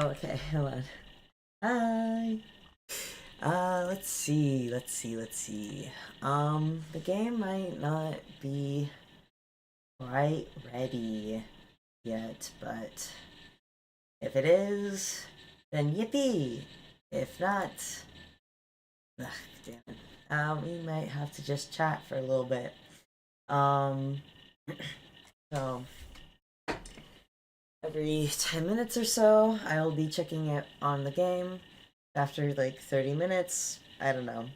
Okay, hold on. Hi. Let's see. The game might not be quite ready yet, but if it is, then yippee! If not, ugh, damn it. We might have to just chat for a little bit. Um, so every 10 minutes or so, I'll be checking it on the game. After like 30 minutes, I don't know.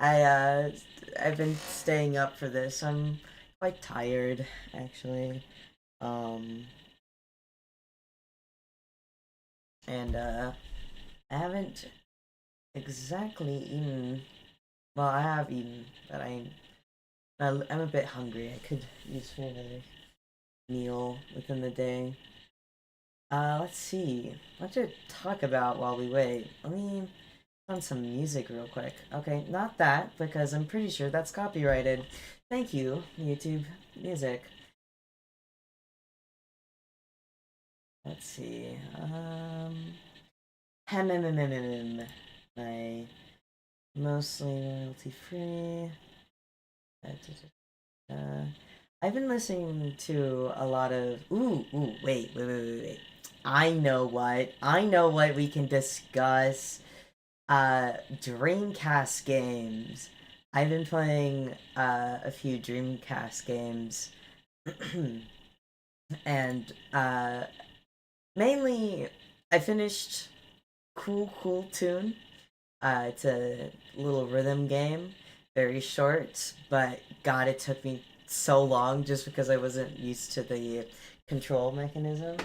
I I've been staying up for this. I'm quite tired actually. Um and I haven't exactly eaten. Well, I have eaten, but I'm a bit hungry. I could use for another meal within the day. Let's see. What to talk about while we wait? Let me on some music real quick. Okay, not that, because I'm pretty sure that's copyrighted. Thank you, YouTube Music. Let's see. My mostly royalty free. I've been listening to a lot of. Wait. I know what we can discuss. Dreamcast games. I've been playing a few Dreamcast games, and mainly I finished Cool Toon. It's a little rhythm game, very short, but God, it took me so long just because I wasn't used to the control mechanisms,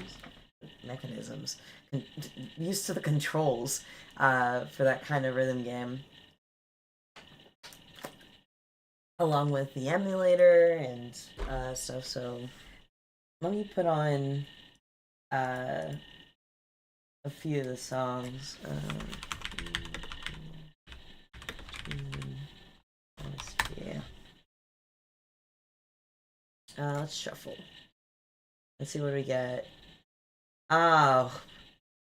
con- used to the controls for that kind of rhythm game, along with the emulator and stuff. So let me put on uh, a few of the songs. Yeah. Let's shuffle. Let's see what we get. Oh,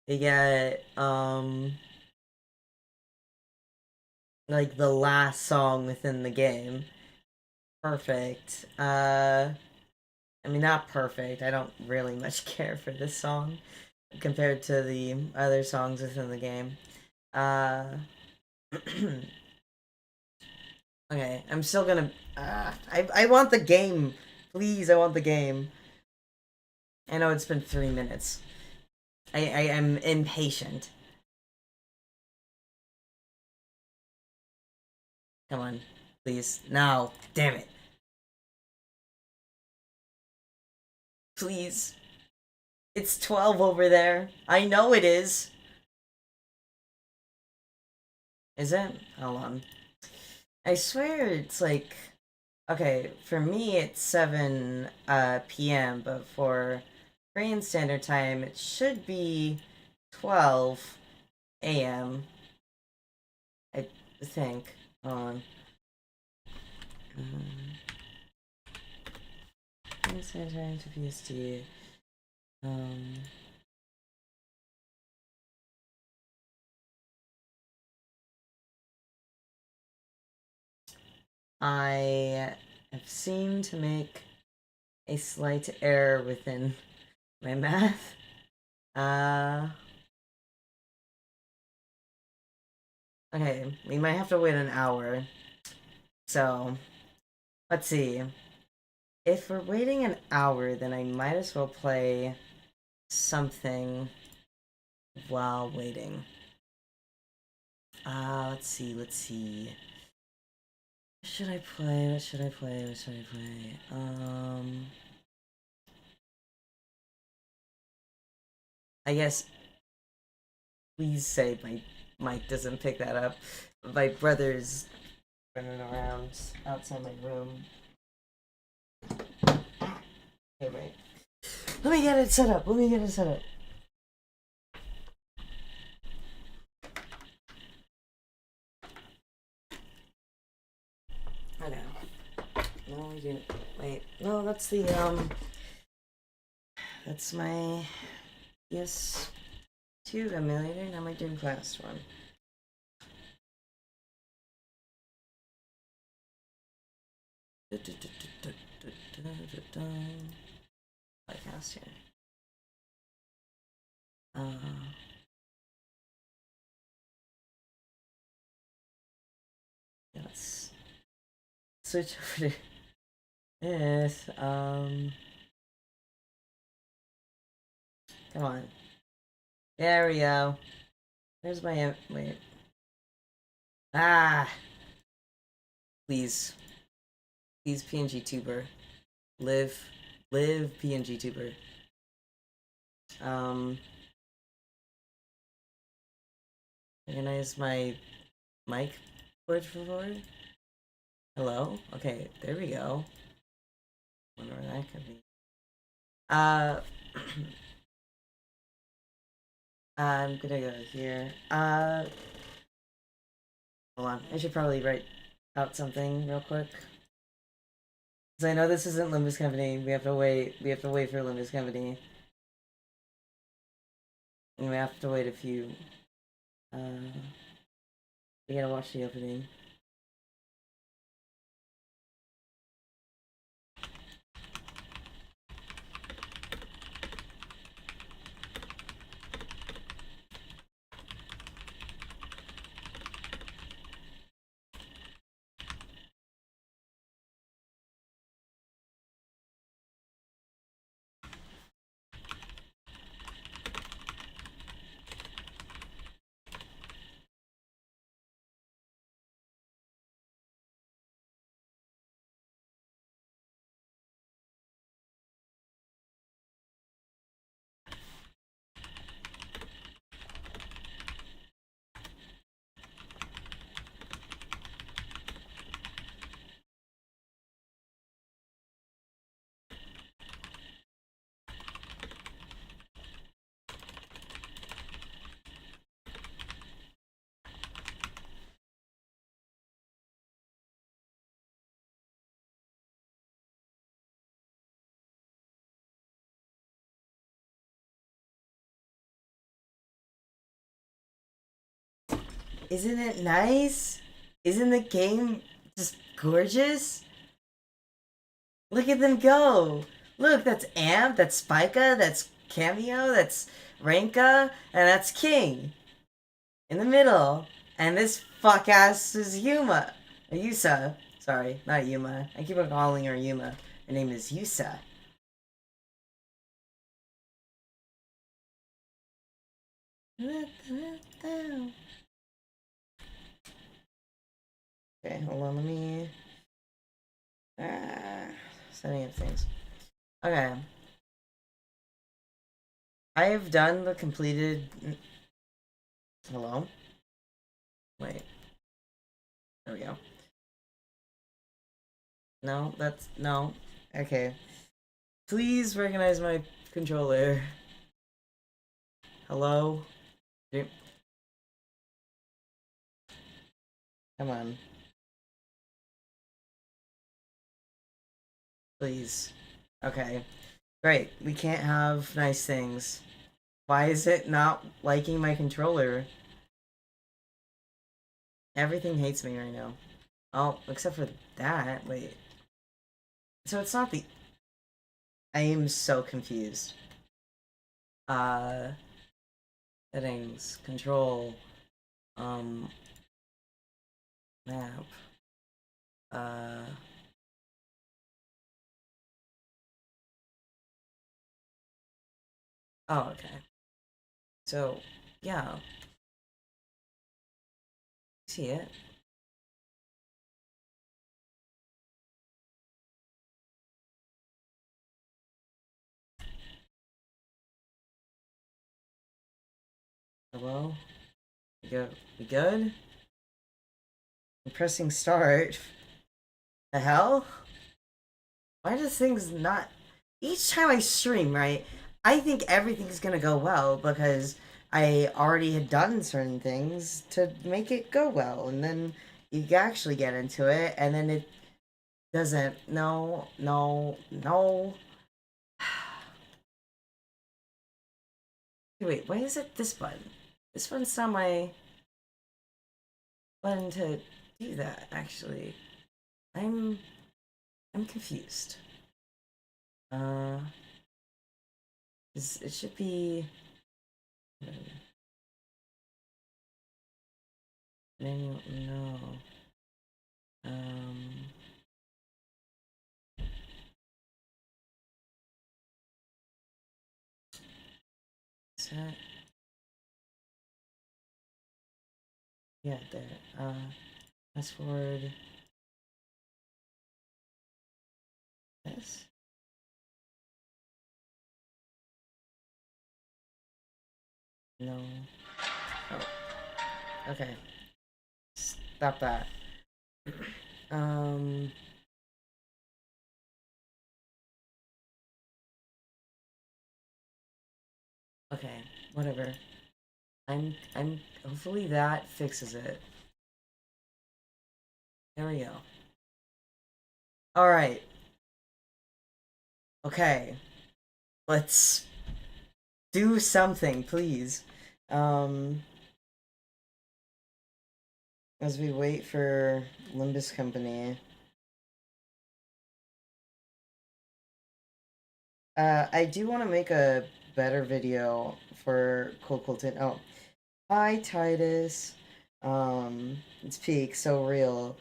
we get like the last song within the game. Perfect. I mean, not perfect. I don't really much care for this song compared to the other songs within the game. Uh, okay, I'm still gonna. I want the game, please. I want the game. I know it's been 3 minutes. I am impatient. Come on, please. No, damn it. Please. It's 12 over there. I know it is. Is it? Hold on. I swear it's like, okay, for me it's 7 p.m., but for Korean Standard Time it should be 12 a.m. I think. Hold on. Korean Standard Time to PST. Um, I have seemed to make a slight error within my math. Uh, okay, we might have to wait an hour. So, let's see. If we're waiting an hour, then I might as well play something while waiting. Let's see. What should I play? What should I play? What should I play? I guess please say my mic doesn't pick that up. My brother's running around outside my room. Okay, wait. Let me get it set up. Okay. No, we didn't. Wait. No, that's the. That's my Yes. 2 emulator, now my Dreamcast one. Podcast here. Let's switch over to this. Come on. There we go. There's my wait. Ah, please, please, PNG tuber, live PNG tuber. Recognize my mic, por favor. Hello. Okay, there we go. Wonder where that could be. I'm gonna go here. Hold on. I should probably write out something real quick. Because I know this isn't Limbus Company. We have to wait. We have to wait for Limbus Company. And we have to wait a few. We gotta watch the opening. Isn't it nice? Isn't the game just gorgeous? Look at them go! Look, that's Amp, that's Spica, that's Cameo, that's Ranka, and that's King. In the middle. And this fuck ass is Yuma. Yusa. Sorry, not Yuma. I keep on calling her Yuma. Her name is Yusa. Okay, hold on, let me... setting up things. Okay. I have done the completed... Hello? Wait. There we go. No, that's... No. Okay. Please recognize my controller. Hello? Come on. Please. Okay. Great. We can't have nice things. Why is it not liking my controller? Everything hates me right now. Oh, except for that. Wait. So it's not the... I am so confused. Settings. Control. Map. Oh, okay. So, yeah. See it? Hello? We go. We good? I'm pressing start. The hell? Why does things not... Each time I stream, right, I think everything's gonna go well because I already had done certain things to make it go well, and then you actually get into it, and then it doesn't. No, no, no. Wait, why is it this button? This one's not my button to do that, actually. I'm I'm confused. Uh, it should be manual. No. Um, set. Yeah, there. Fast forward. This. No. Oh. Okay. Stop that. Um. Okay. Whatever. I'm. Hopefully that fixes it. There we go. All right. Okay. Let's do something, please. Um. As we wait for Limbus Company. I do want to make a better video for Cool Toon. Oh, hi Titus. It's peak, so real.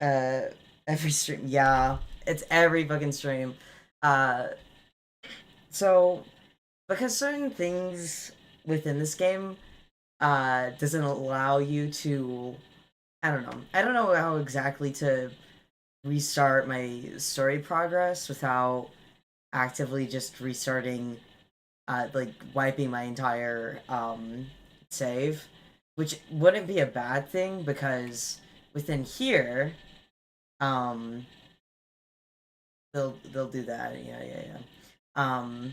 Uh, every stream, yeah, it's every fucking stream. Uh, so because certain things within this game, doesn't allow you to. I don't know. I don't know how exactly to restart my story progress without actively just restarting, like wiping my entire save, which wouldn't be a bad thing because within here, um, they'll do that. Yeah, yeah, yeah.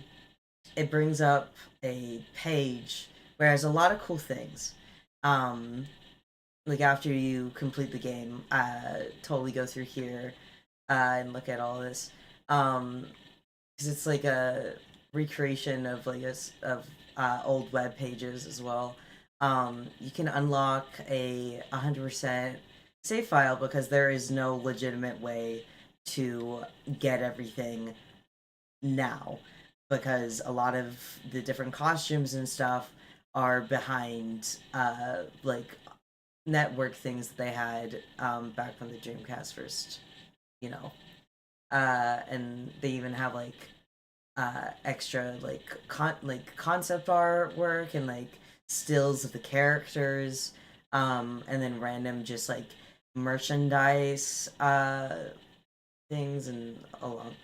It brings up a page where there's a lot of cool things. Um, like after you complete the game, totally go through here and look at all this. Because it's like a recreation of old web pages as well. You can unlock a 100% save file because there is no legitimate way to get everything now, because a lot of the different costumes and stuff are behind like network things that they had back when the Dreamcast first, you know. And they even have like extra like concept artwork and like stills of the characters, and then random just like merchandise things and along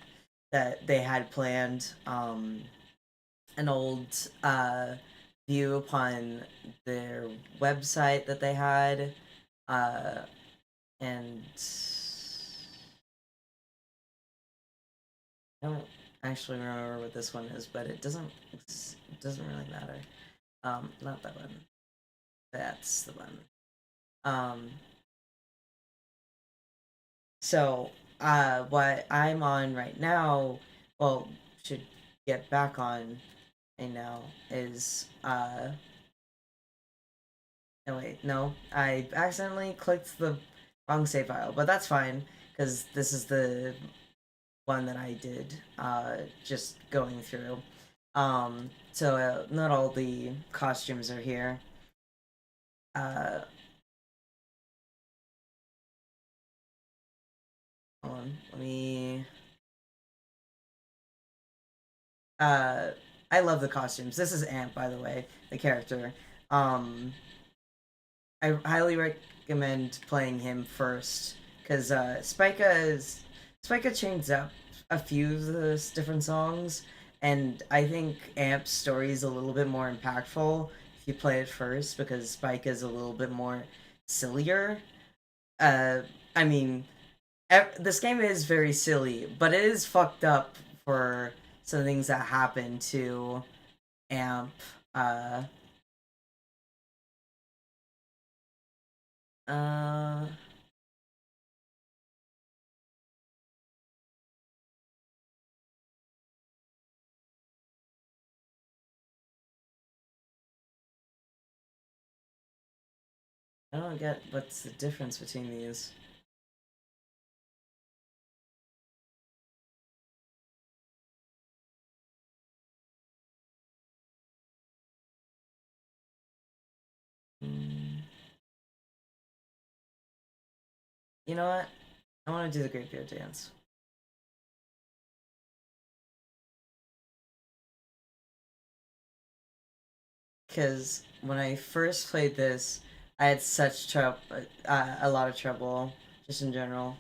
that they had planned, an old view upon their website that they had, uh and I don't actually remember what this one is, but it doesn't really matter. Not that one. That's the one. Um, so what I'm on right now, well, should get back on right now is no wait, no. I accidentally clicked the wrong save file, but that's fine because this is the one that I did just going through. So not all the costumes are here. Uh, Hold on, let me. Uh, I love the costumes. This is Amp, by the way, the character. Um, I highly recommend playing him first because Spica changed up a few of the different songs, and I think Amp's story is a little bit more impactful if you play it first because Spica is a little bit more sillier. Uh, I mean, this game is very silly, but it is fucked up for some things that happen to Amp. Uh, uh, I don't get what's the difference between these. Mm, you know what? I want to do the graveyard dance. Because when I first played this, I had such trouble, a lot of trouble, just in general.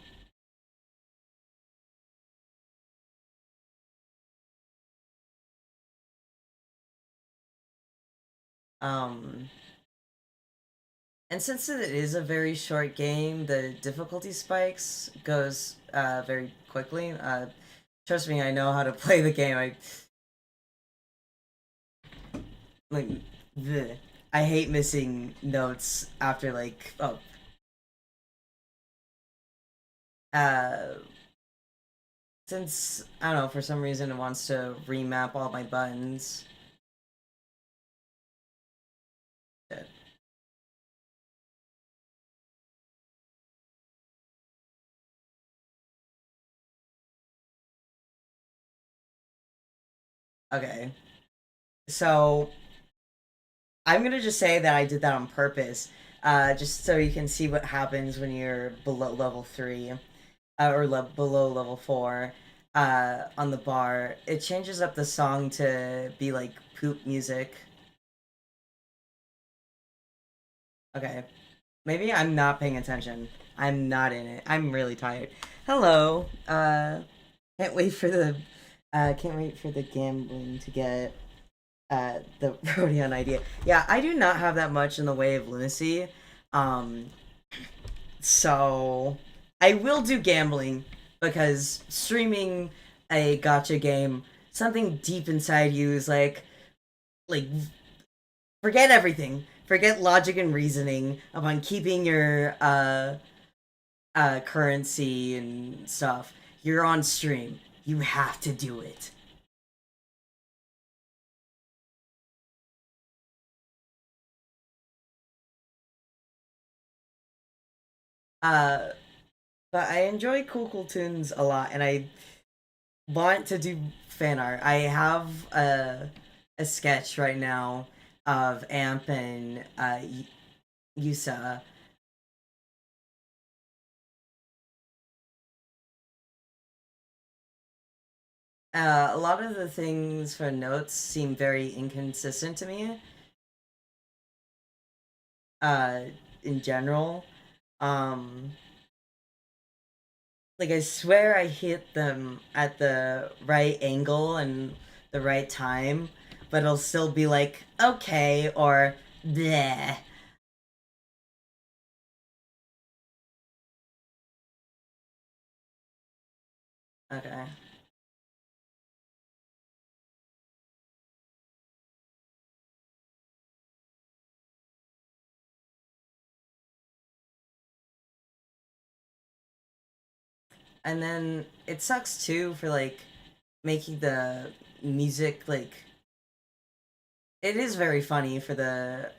Um, and since it is a very short game, the difficulty spikes goes very quickly. Trust me, I know how to play the game. I like the. I hate missing notes after uh since I don't know for some reason it wants to remap all my buttons. Okay, so I'm gonna just say that I did that on purpose, just so you can see what happens when you're below level 3, or below level 4, on the bar. It changes up the song to be like poop music. Okay, maybe I'm not paying attention. I'm not in it. I'm really tired. Hello. Can't wait for the, can't wait for the gambling to get the Rodion idea. Yeah, I do not have that much in the way of lunacy. Um, so I will do gambling because streaming a gotcha game, something deep inside you is like forget everything. Forget logic and reasoning upon keeping your currency and stuff. You're on stream. You have to do it. Uh, but I enjoy Cool Toons a lot, and I want to do fan art. I have a sketch right now of Amp and Yusa. A lot of the things for notes seem very inconsistent to me. Uh, in general, um, like I swear I hit them at the right angle and the right time, but it'll still be like okay or bleh. Okay. And then it sucks too for like making the music like it is very funny for the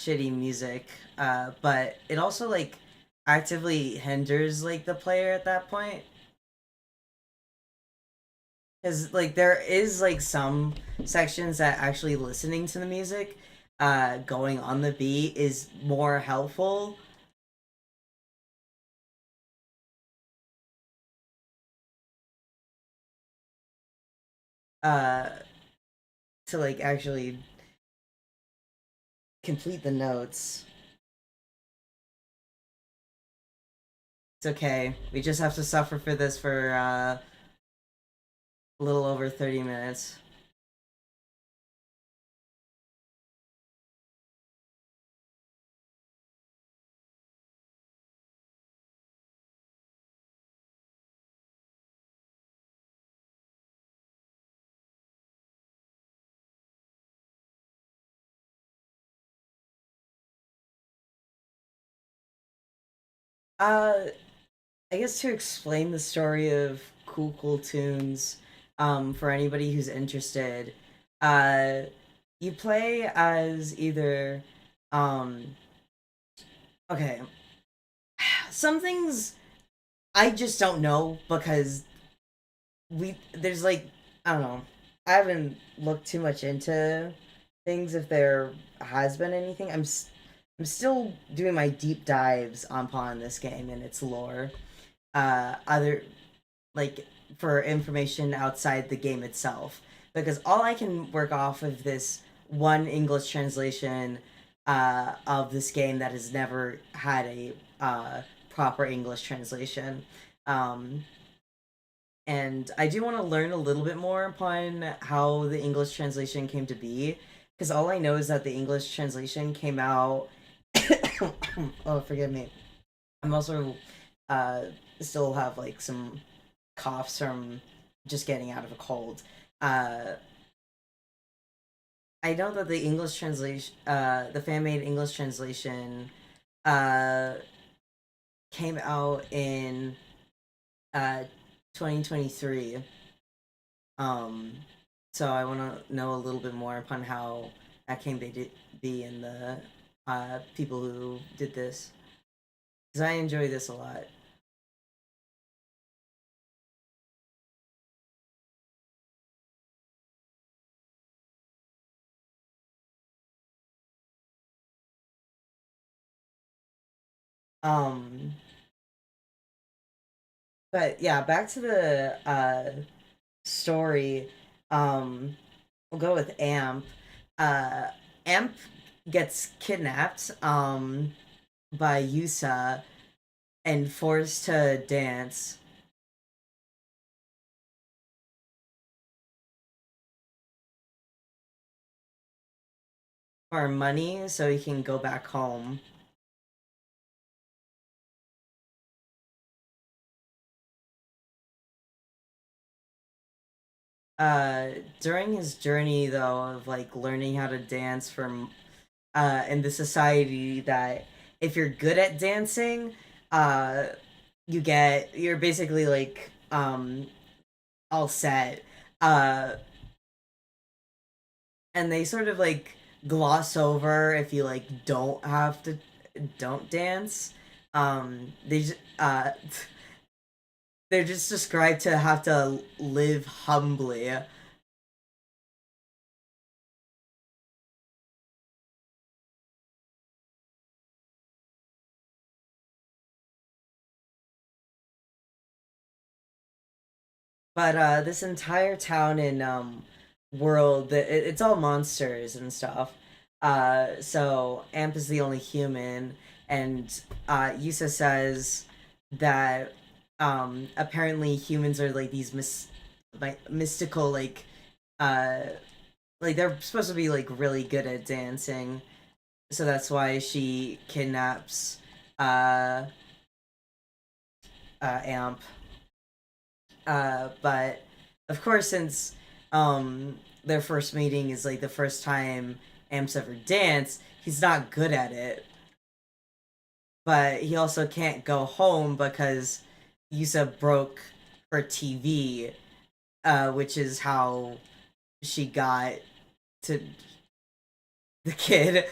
shitty music, but it also like actively hinders like the player at that point because like there is like some sections that actually listening to the music going on the beat is more helpful uh to like actually complete the notes. It's okay, we just have to suffer for this for a little over 30 minutes. uh I guess to explain the story of Cool Tunes, for anybody who's interested, uh, you play as either, um, Okay, some things I just don't know because there's like, I don't know. I haven't looked too much into things if there has been anything. I'm still doing my deep dives upon this game and its lore. Other like for information outside the game itself, because all I can work off of this one English translation of this game that has never had a proper English translation. Um, and I do want to learn a little bit more upon how the English translation came to be, because all I know is that the English translation came out. Oh, forgive me. I'm also uh, still have like some coughs from just getting out of a cold. Uh, I know that the English translation, the fan made English translation, uh, came out in uh, 2023. Um, so I want to know a little bit more upon how that came to be and the people who did this, because I enjoy this a lot. Um, but yeah, back to the story. Um, we'll go with Amp. Uh, Amp gets kidnapped by Yusa and forced to dance for money so he can go back home. Uh, During his journey though of like learning how to dance from in the society that if you're good at dancing, uh, you're basically like all set. Uh, and they sort of like gloss over if you like don't dance. They just they're just described to have to live humbly. But this entire town and world, it's all monsters and stuff. So Amp is the only human, and Yusa says that apparently humans are like these mystical uh like they're supposed to be like really good at dancing, so that's why she kidnaps uh Amp. But of course, since their first meeting is like the first time Amp's ever danced, he's not good at it. But he also can't go home because Yusa broke her TV, which is how she got to the kid.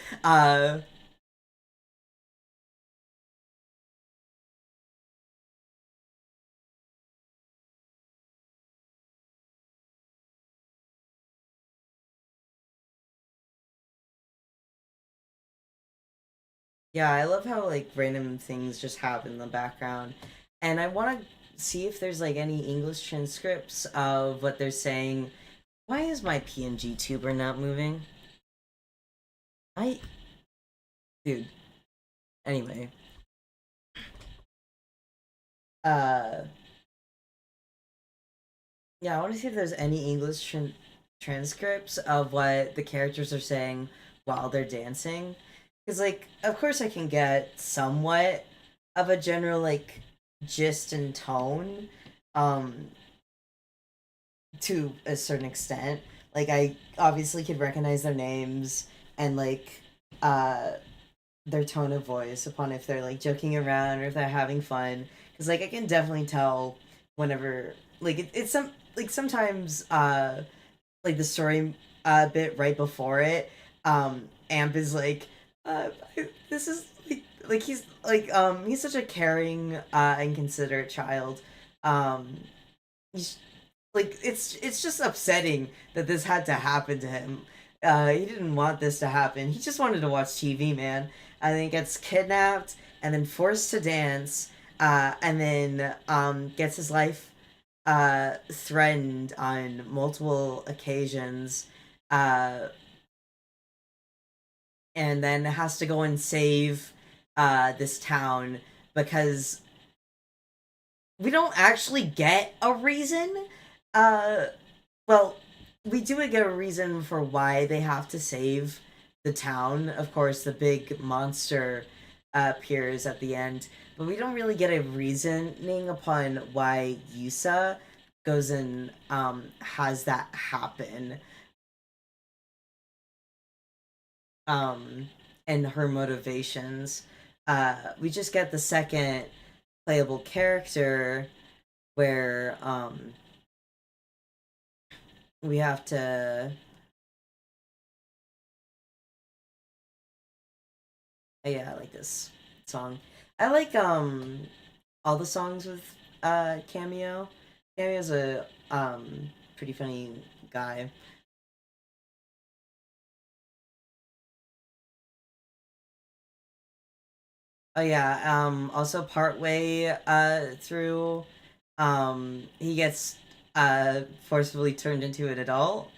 Yeah, I love how like random things just happen in the background, and I want to see if there's like any English transcripts of what they're saying. Why is my PNG tuber not moving? I dude. Anyway, uh, yeah, I want to see if there's any English transcripts of what the characters are saying while they're dancing, because like, of course, I can get somewhat of a general like gist and tone, um, to a certain extent. Like, I obviously could recognize their names and like, uh, their tone of voice upon if they're like joking around or if they're having fun, because like I can definitely tell whenever like it's some like sometimes like the story bit right before it, Amp is like, this is like like he's such a caring and considerate child. Um, he's like it's just upsetting that this had to happen to him. He didn't want this to happen. He just wanted to watch TV, man. And then he gets kidnapped and then forced to dance, and then gets his life threatened on multiple occasions, uh, and then has to go and save this town because we don't actually get a reason. Uh, well, we do get a reason for why they have to save the town. Of course, the big monster appears at the end, but we don't really get a reasoning upon why Yusa goes and has that happen. Um, and her motivations. We just get the second playable character where we have to. Yeah, I like this song. I like all the songs with Cameo. Cameo's a pretty funny guy. Oh yeah, also partway through he gets forcibly turned into an adult.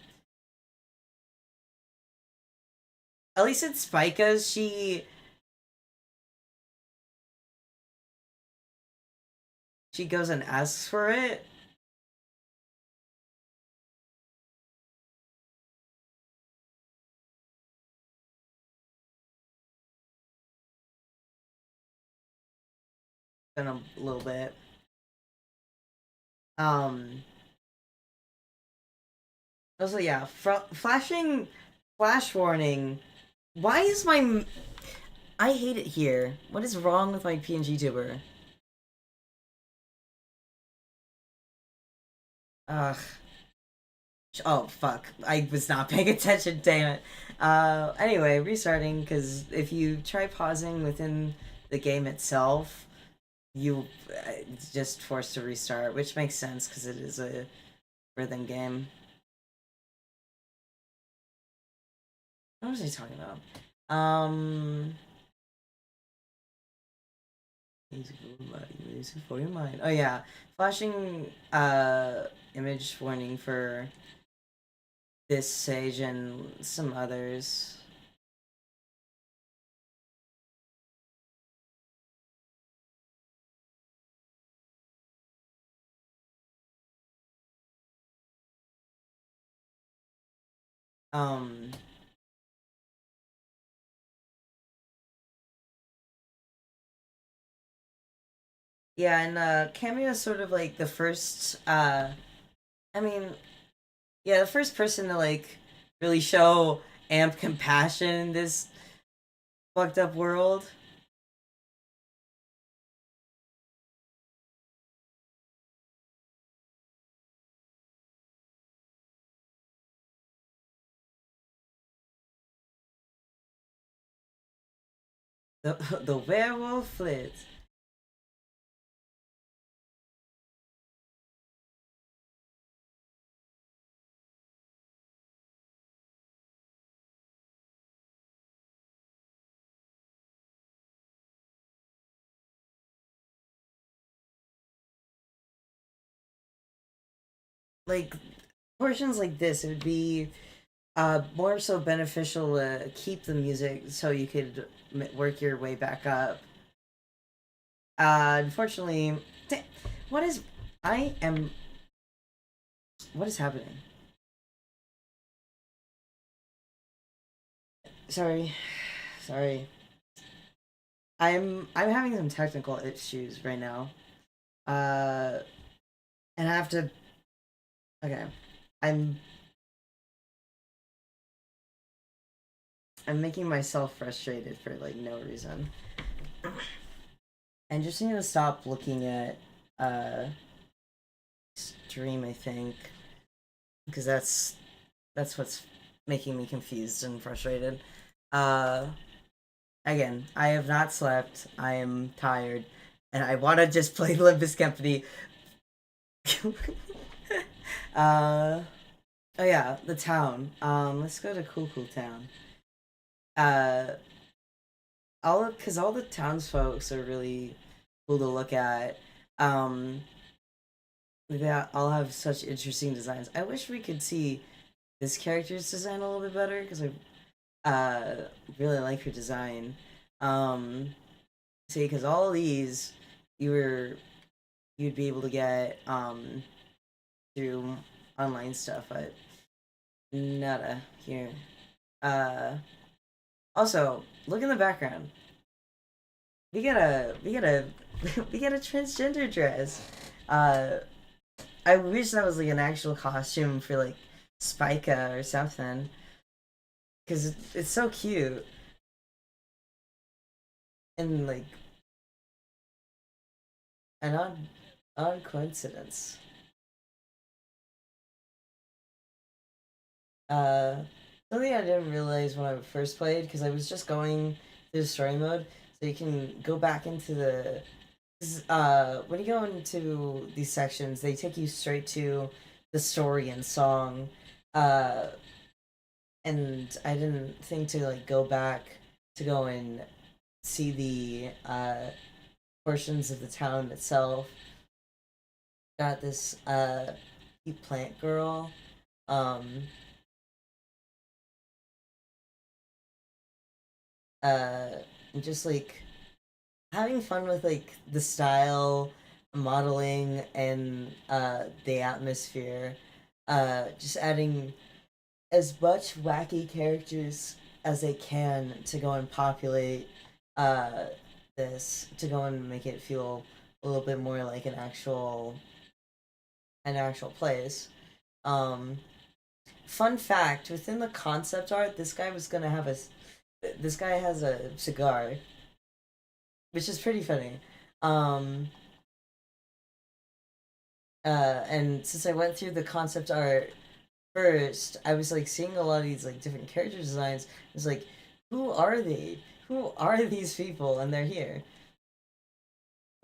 At least in Spica's she goes and asks for it. In a little bit. Um Also yeah, flashing flash warning. Why is my I hate it here. What is wrong with my PNG tuber? Ugh. Oh fuck! I was not paying attention. Damn it. Anyway, restarting because if you try pausing within the game itself, you it's just forced to restart, which makes sense because it is a rhythm game. What was I talking about? Music for your mind. Oh yeah, flashing image warning for this sage and some others. Um, yeah, and Cameo is sort of like the first. I mean, yeah, the first person to like really show amp compassion in this fucked up world. The the werewolf flits. Like portions like this, it would be more so beneficial to keep the music so you could work your way back up. Unfortunately, what is I am what is happening? Sorry, sorry. I'm having some technical issues right now. Uh, and I have to. Okay, I'm I'm making myself frustrated for like no reason. And just need to stop looking at uh stream. I think because that's what's making me confused and frustrated. Uh, again, I have not slept. I am tired, and I want to just play Limbus Company. uh, oh yeah, the town. Let's go to Cool Town. Uh, because all the townsfolk are really cool to look at. Um, they all have such interesting designs. I wish we could see this character's design a little bit better because really like her design. Um, See, because all of these you were you'd be able to get through online stuff, but nada here. Uh, Also, look in the background. We get a we get a transgender dress. Uh, I wish that was like an actual costume for like Spica or something, because it's so cute and like an odd coincidence. Uh, Something I didn't realize when I first played because I was just going through the story mode, so you can go back into the. When you go into these sections, they take you straight to the story and song, uh, and I didn't think to like go back to go and see the portions of the town itself. Got this plant girl, um, uh, and just like having fun with like the style, modeling, and the atmosphere. Just adding as much wacky characters as they can to go and populate uh, this to go and make it feel a little bit more like an actual place. Um, Fun fact: within the concept art, this guy has a cigar, which is pretty funny. Um, and since I went through the concept art first, I was like seeing a lot of these like different character designs. I was like, who are they? Who are these people? And they're here,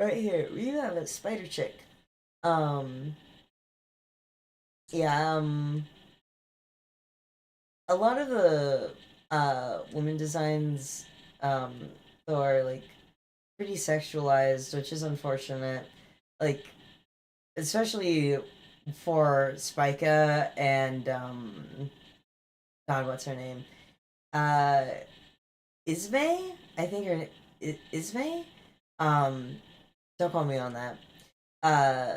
right here. We have a spider chick. Um, yeah. A lot of the women designs um are like pretty sexualized, which is unfortunate. Like especially for Spica and God, what's her name? Uh, Ismay, I think her Ismay. Um, don't call me on that. Uh,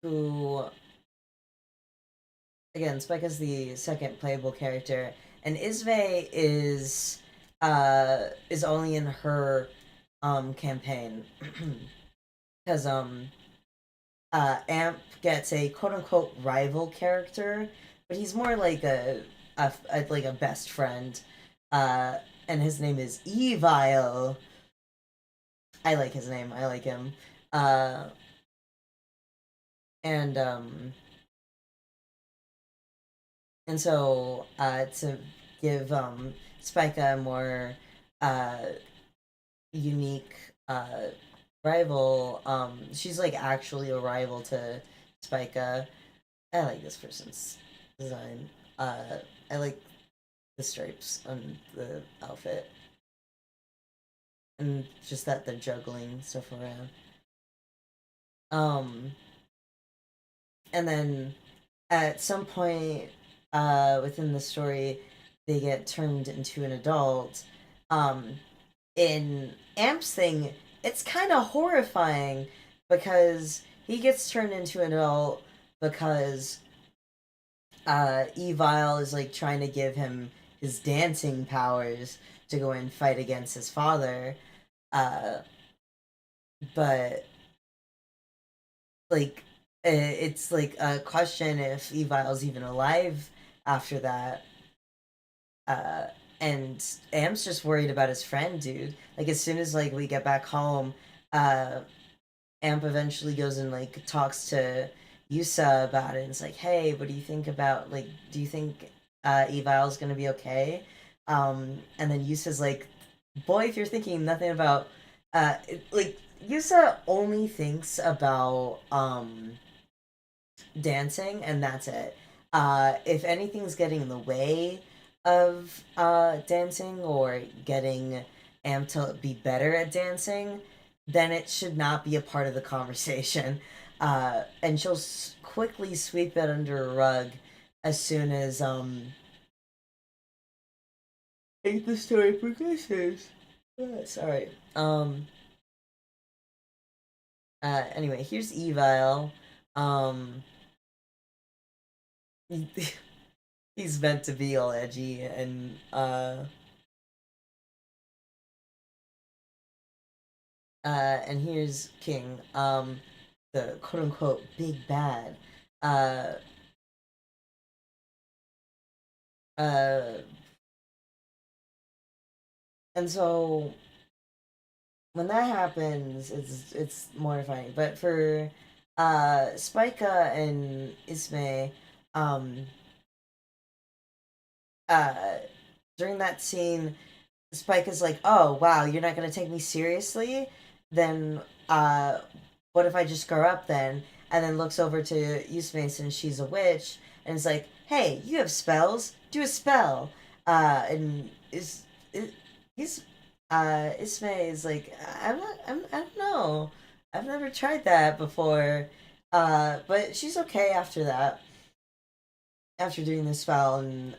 who again? Spica's the second playable character, and Ismay is only in her campaign because Amp gets a quote unquote rival character, but he's more like like a best friend. And his name is Evil. I like his name. I like him. Uh, and so to give Spika a more uh unique rival, she's like actually a rival to Spika. I like this person's design. I like the stripes on the outfit and just that they're juggling stuff around. Um, and then at some point within the story, they get turned into an adult. Um, in Amp's thing, it's kind of horrifying because he gets turned into an adult because Evil is like trying to give him his dancing powers to go and fight against his father. Uh, but like it's like a question if Evil's even alive after that. Uh, and Am's just worried about his friend, dude. Like as soon as like we get back home, uh, Amp eventually goes and like talks to Yusa about it. And it's like, hey, what do you think about like? Do you think Evil's gonna be okay? And then Yusa's like, boy, if you're thinking nothing about, like Yusa only thinks about dancing, and that's it. If anything's getting in the way of dancing or getting Am to be better at dancing, then it should not be a part of the conversation. And she'll quickly sweep it under a rug as soon as the story progresses. Sorry. Anyway, here's Evil. Um, he's meant to be all edgy, and here's King, the quote unquote big bad. Uh, uh, and so when that happens, it's mortifying. But for Spika and Ismay, um, uh, during that scene, Spike is like, "Oh wow, you're not gonna take me seriously? Then what if I just grow up then?" And then looks over to Yusmace and she's a witch, and is like, "Hey, you have spells. Do a spell." And is he's Ismay is like, "I'm not. I don't know. I've never tried that before." But she's okay after that. After doing the spell and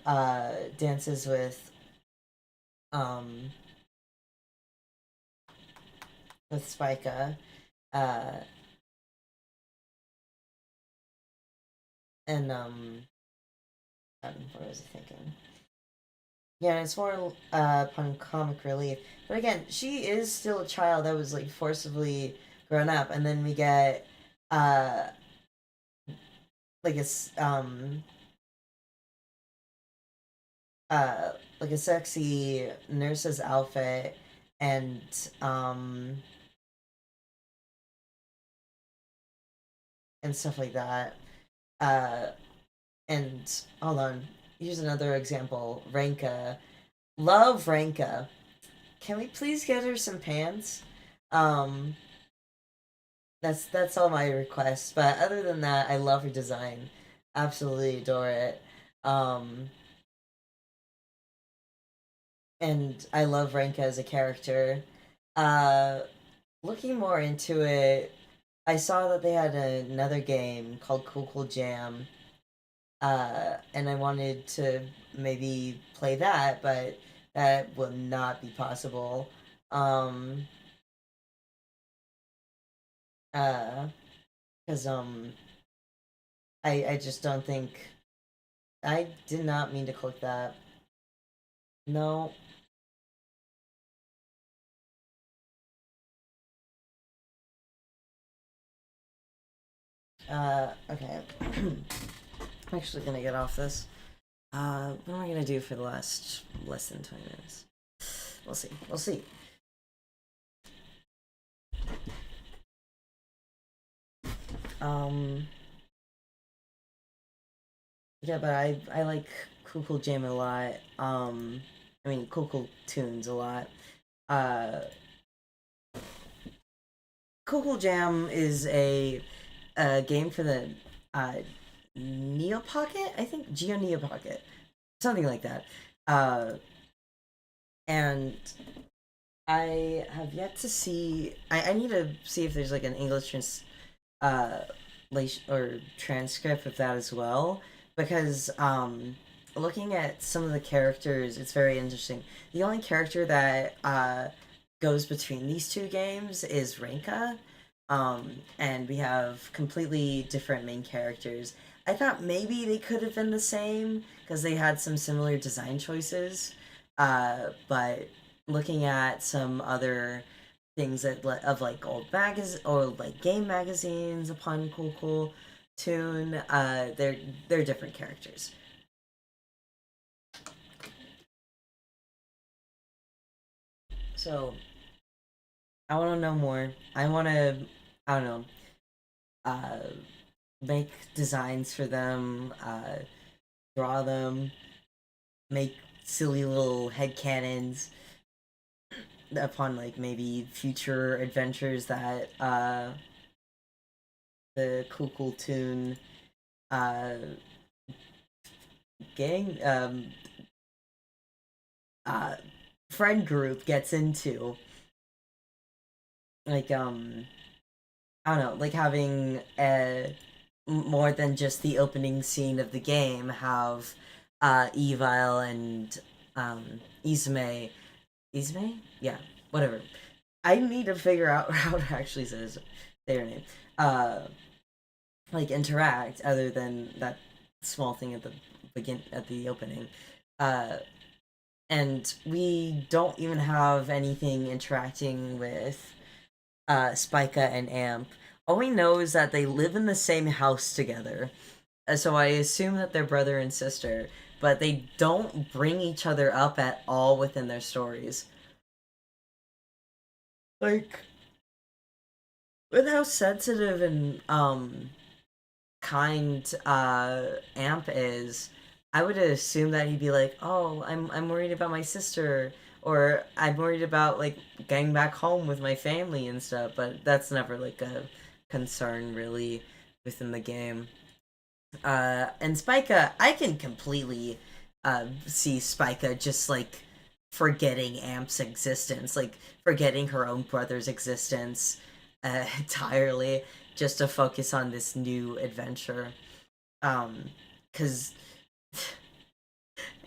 dances um with Spica. Uh, and what was I thinking? Yeah, it's more upon comic relief. But again, she is still a child that was like forcibly grown up, and then we get uh like a uh like a sexy nurse's outfit and and stuff like that. Uh and hold on, here's another example. Renka, love Renka. Can we please get her some pants? Um, that's all my requests. But other than that, I love her design. Absolutely adore it. Um, and I love Renka as a character. Uh, Looking more into it, I saw that they had another game called Cool Jam. And I wanted to maybe play that, but that will not be possible. Um, uh, because I just don't think I did not mean to click that. No. Okay. I'm actually gonna get off this. What am I gonna do for the last less than 20 minutes? We'll see. We'll see. Um, yeah, but I like Cool Jam a lot. I mean Cool Tunes a lot. Uh, Cool Jam is a game for the uh Neo Pocket. I think Geo Neo Pocket, something like that. Uh, and I have yet to see. I need to see if there's like an English uh, or transcript of that as well, because looking at some of the characters, it's very interesting. The only character that goes between these two games is Renka, and we have completely different main characters. I thought maybe they could have been the same because they had some similar design choices, but looking at some other things that of like old magazine or like game magazines upon Cool Toon, they're different characters. So I want to know more. I want to, I don't know, uh, make designs for them, draw them, make silly little headcanons upon like maybe future adventures that the Cool Toon uh gang uh friend group gets into. Like I don't know, like having more than just the opening scene of the game have Evil and Izume. Izume? Yeah, whatever. I need to figure out how to actually say her name. Uh, like interact other than that small thing at the at the opening. Uh, and we don't even have anything interacting with Spica and Amp. All we know is that they live in the same house together. So I assume that they're brother and sister, but they don't bring each other up at all within their stories. Like, with how sensitive and kind Amp is, I would assume that he'd be like, "Oh, I'm worried about my sister," or "I'm worried about like getting back home with my family and stuff." But that's never like a concern really within the game. And Spica, I can completely see Spica just like forgetting Amp's existence, like forgetting her own brother's existence entirely, just to focus on this new adventure. Because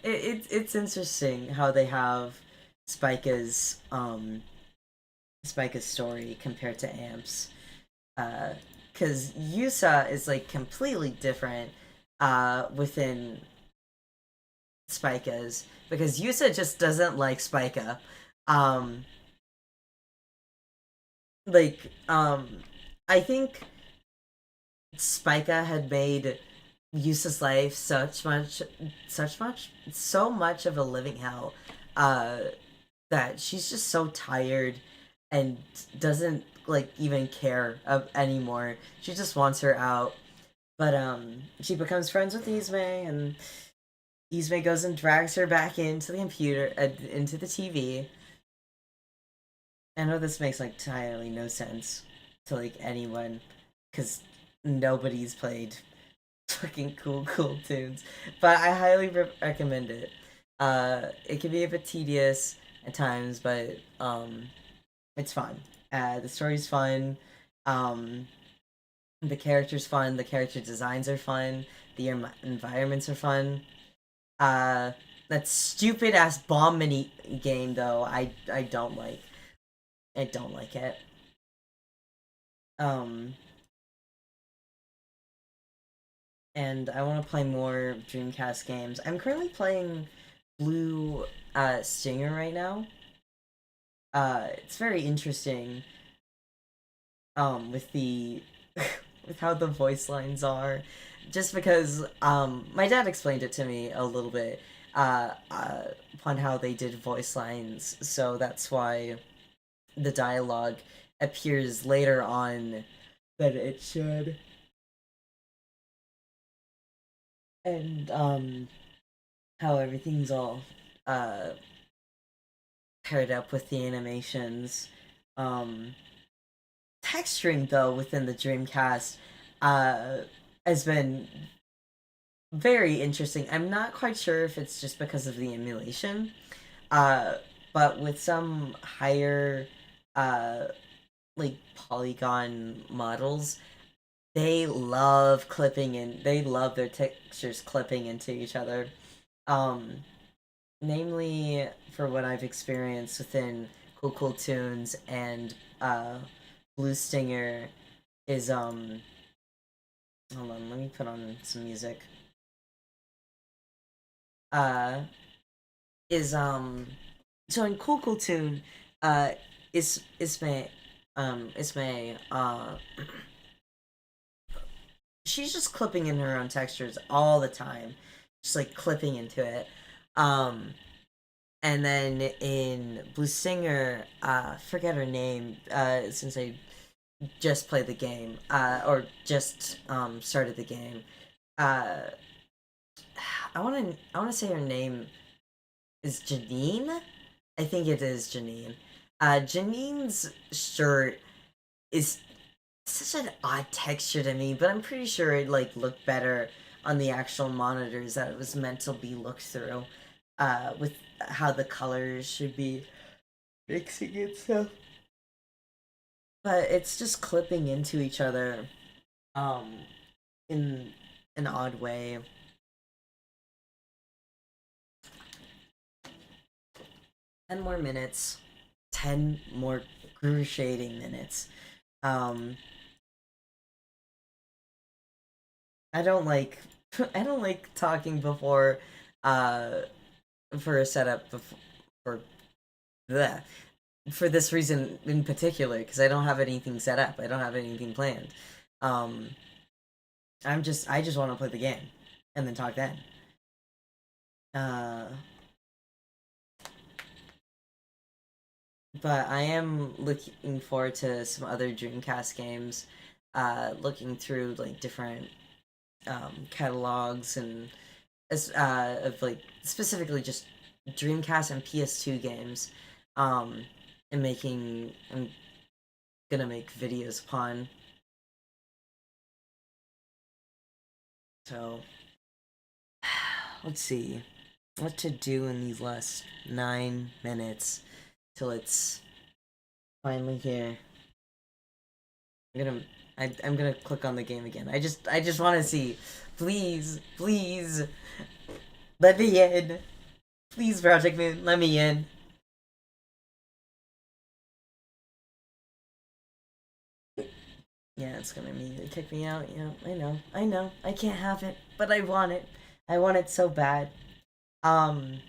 it's interesting how they have Spica's Spica's story compared to Amp's. Because Yusa is like completely different within Spica's, because Yusa just doesn't like Spica. Um, like I think Spica had made Yusa's life so much of a living hell, uh, that she's just so tired and doesn't like even care anymore. She just wants her out. But she becomes friends with Ismay, and Ismay goes and drags her back into the computer, into the TV. I know this makes like entirely no sense to like anyone, because nobody's played fucking Cool Tunes, but I highly recommend it. It can be a bit tedious at times, but it's fun. The story's fun. Um, the character's fun. The character designs are fun. The environments are fun. Uh, that stupid ass bomb mini game though, I don't like. I don't like it. Um, and I want to play more Dreamcast games. I'm currently playing Blue Stinger right now. It's very interesting. With the with how the voice lines are, just because my dad explained it to me a little bit upon how they did voice lines, so that's why the dialogue appears later on than it should. And how everything's all uh paired up with the animations. Um Texturing though within the Dreamcast uh has been very interesting. I'm not quite sure if it's just because of the emulation. Uh but with some higher uh like polygon models, they love their textures clipping into each other. Um Namely for what I've experienced within Cool Tunes and Blue Stinger is hold on, let me put on some music. Uh is so in Cool Tune, uh Ismay Ismay she's just clipping in her own textures all the time. Just like clipping into it. Um and then in Blue Singer, forget her name, since I just played the game, or just started the game. Uh, I want to say her name is Janine. I think it is Janine. Janine's shirt is such an odd texture to me, but I'm pretty sure it like looked better on the actual monitors that it was meant to be looked through. With how the colors should be mixing and stuff. But it's just clipping into each other, um, in an odd way. 10 more minutes. 10 more cruciating minutes. Um, I don't like I don't like talking before uh for a setup before for the for this reason in particular because I don't have anything set up. I don't have anything planned. Um I just want to play the game and then talk then. Uh but I am looking forward to some other Dreamcast games. Looking through like different catalogs and as of like specifically just Dreamcast and PS2 games, um, and I'm gonna make videos upon. So let's see what to do in these last 9 minutes till it's finally here. I'm gonna I'm gonna click on the game again. I just want to see. Please, please, let me in. Please, Project Moon, let me in. Yeah, it's gonna immediately kick me out. Yeah, I know. I can't have it, but I want it. I want it so bad. Um,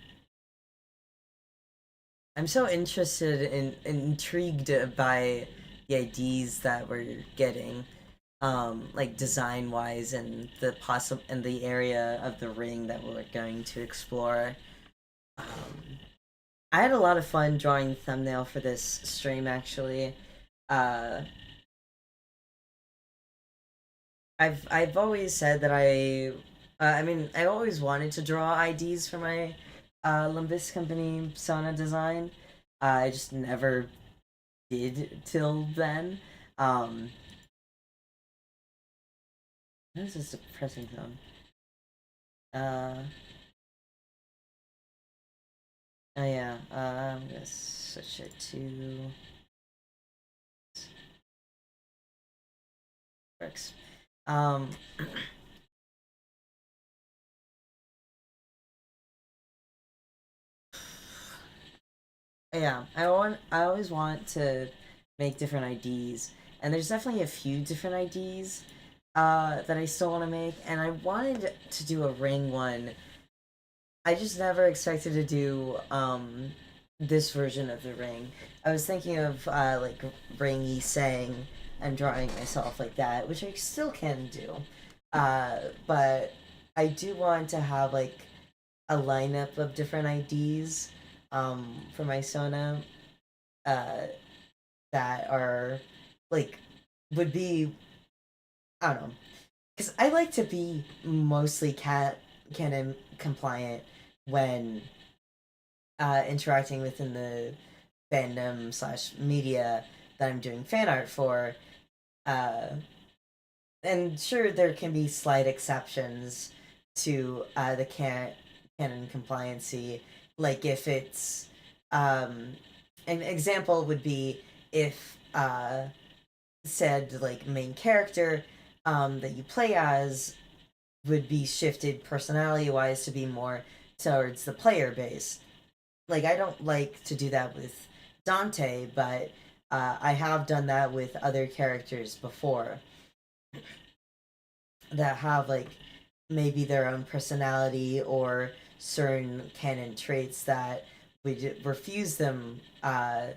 I'm so interested in intrigued by the ideas that we're getting, like design wise and the possible and the area of the ring that we're going to explore. Um, I had a lot of fun drawing the thumbnail for this stream actually. Uh, I've always said that I mean I always wanted to draw IDs for my Limbus Company Sona design. I just never did till then. Um, what is this depressing sound? Uh, oh yeah. I'm gonna switch it to works. Um, yeah. I always want to make different IDs, and there's definitely a few different IDs that I still want to make, and I wanted to do a ring one. I just never expected to do this version of the ring. I was thinking of like Ringy saying and drawing myself like that, which I still can do. But I do want to have like a lineup of different IDs for my Sona uh, that are like would be I don't know because I like to be mostly canon compliant when interacting within the fandom slash media that I'm doing fan art for. Uh, and sure, there can be slight exceptions to the canon compliancy. Like if it's an example would be if said like main character that you play as would be shifted personality wise to be more towards the player base. Like I don't like to do that with Dante, but I have done that with other characters before that have like maybe their own personality or certain canon traits that would refuse them of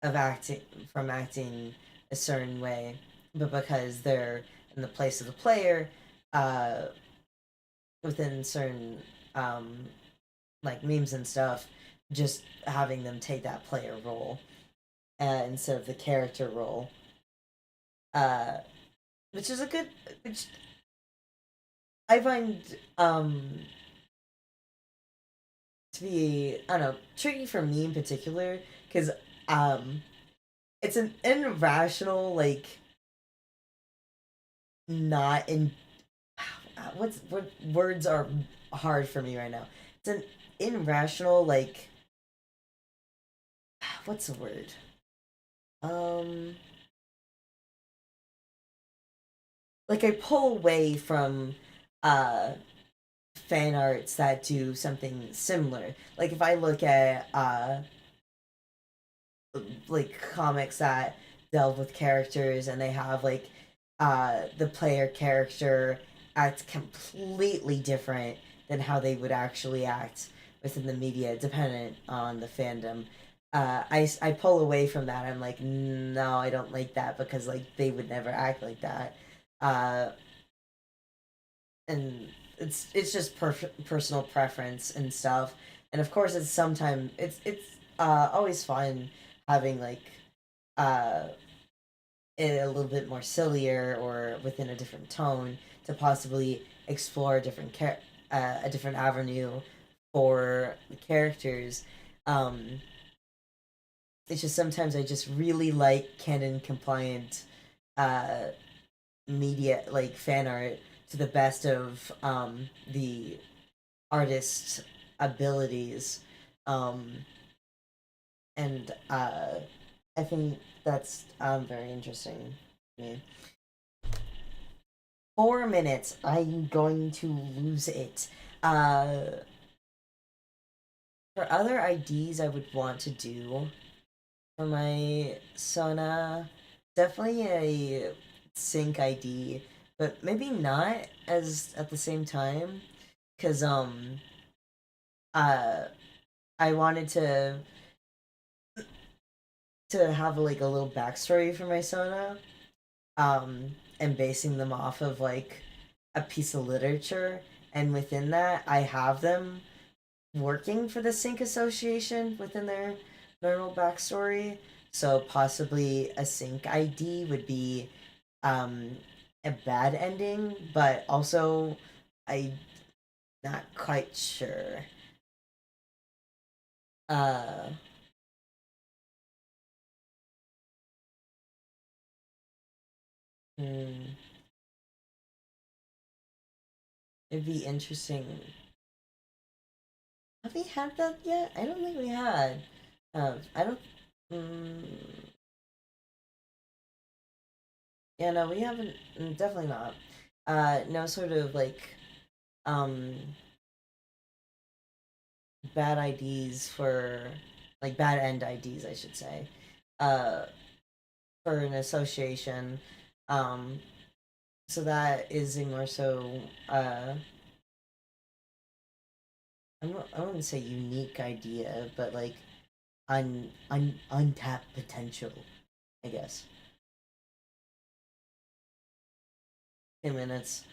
acting from acting a certain way, but because they're in the place of the player, uh, within certain um, like memes and stuff, just having them take that player role instead of the character role, uh, which is a good. Which I find to be, I don't know, tricky for me in particular because um it's an irrational, like, not in what words are hard for me right now. It's an irrational, like, what's the word? Um, like I pull away from uh fan arts that do something similar. Like if I look at like comics that delve with characters and they have like the player character act completely different than how they would actually act within the media, dependent on the fandom. I pull away from that. I'm like, no, I don't like that because like they would never act like that. Uh, and it's just personal preference and stuff. And of course, it's sometimes it's always fun having like uh it a little bit more sillier or within a different tone to possibly explore a different avenue for the characters. Um, it's just sometimes I just really like canon compliant uh, media, like fan art, to the best of the artist's abilities. Um, and I think that's very interesting to me. 4 minutes. I'm going to lose it. Uh, for other IDs I would want to do for my Sona, definitely a sync ID, but maybe not as at the same time, because uh I wanted to have like a little backstory for my Sona, and basing them off of like a piece of literature, and within that I have them working for the Sync Association within their normal backstory. So possibly a Sync ID would be um, a bad ending, but also I'm not quite sure. Uh, hmm, it'd be interesting. Have we had that yet? I don't think we had. I don't. Mm, yeah, no, we haven't. Definitely not. No sort of like um bad IDs for like bad end IDs, I should say, uh, for an association. Um, so that is a more so I wouldn't say unique idea, but like untapped potential, I guess. 2 minutes.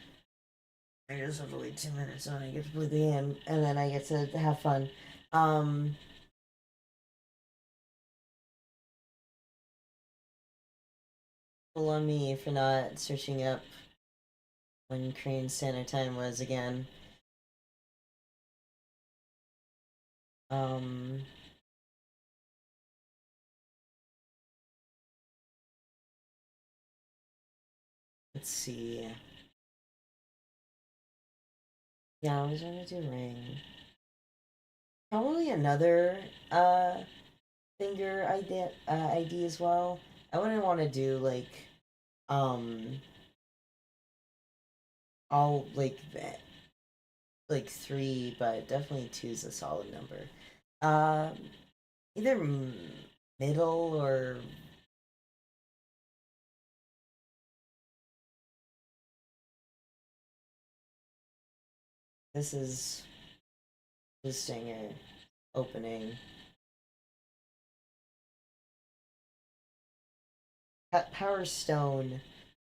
I just have to wait 2 minutes and I get to play the game and then I get to have fun. Um, Pull on me for not searching up when Korean Standard Time was again. Um, let's see. Yeah, I was gonna do ring. Probably another finger ID as well. I wouldn't want to do um all like three, but definitely two is a solid number. Um, either middle or this is the stinger opening. Power Stone.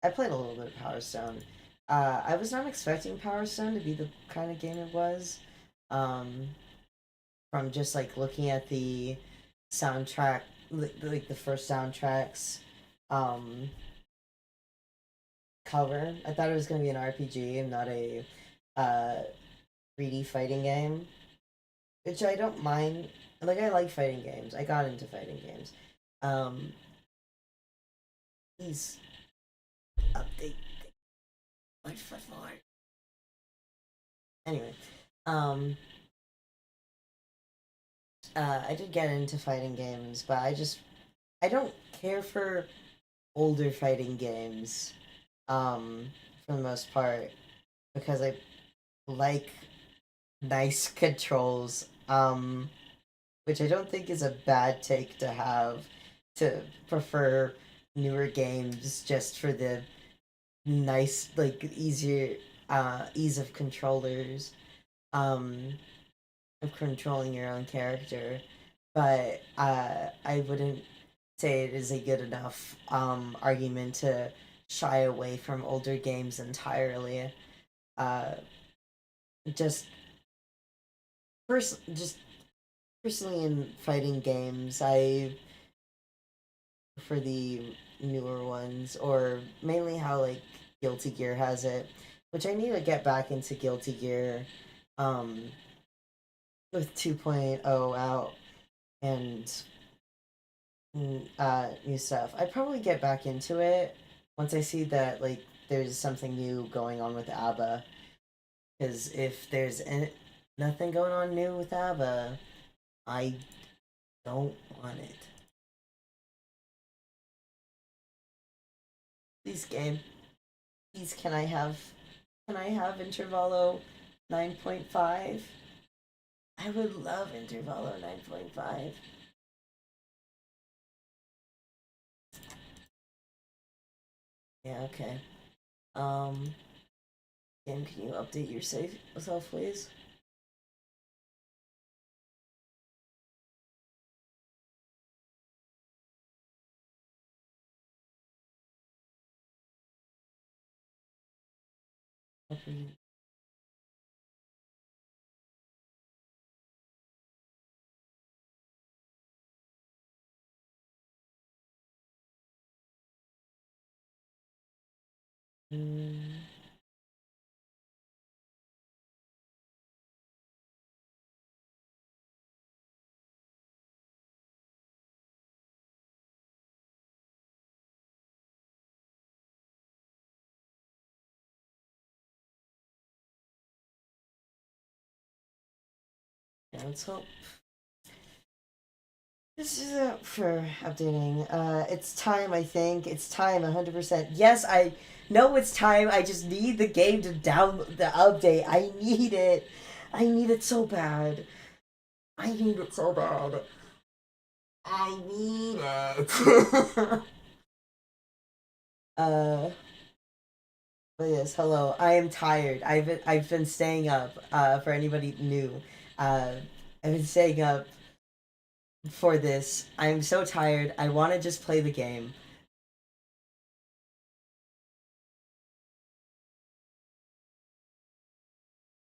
I played a little bit of Power Stone. I was not expecting Power Stone to be the kind of game it was. Um, from just like looking at the soundtrack, like the first soundtracks, um, cover. I thought it was gonna be an RPG and not a uh 3D fighting game. which I don't mind. Like I like fighting games. I got into fighting games. Um, please update 1.4. Anyway, um, I did get into fighting games, but I don't care for older fighting games. For the most part, because I like nice controls. Which I don't think is a bad take to have, to prefer newer games just for the nice, like easier, ease of controllers, um, of controlling your own character. But I wouldn't say it is a good enough argument to shy away from older games entirely. Uh, just just personally in fighting games, I prefer the newer ones, or mainly how like Guilty Gear has it, which I need to get back into Guilty Gear, um, with 2.0 out and new stuff. I'd probably get back into it once I see that like there's something new going on with ABBA. Because if nothing going on new with ABBA, I don't want it. Please, game. Please, can I have Intervallo 9.5? I would love Intervallo 9.5. Yeah, okay. Um, game, can you update your save yourself, please? Mm, yeah, let's hope. This is it for updating. It's time, I think. It's time, 100%. Yes, I know it's time. I just need the game to download the update. I need it. I need it so bad. I need it so bad. I need it. uh, but yes, hello. I am tired. I've been staying up. For anybody new, I've been staying up for this. I'm so tired. I want to just play the game.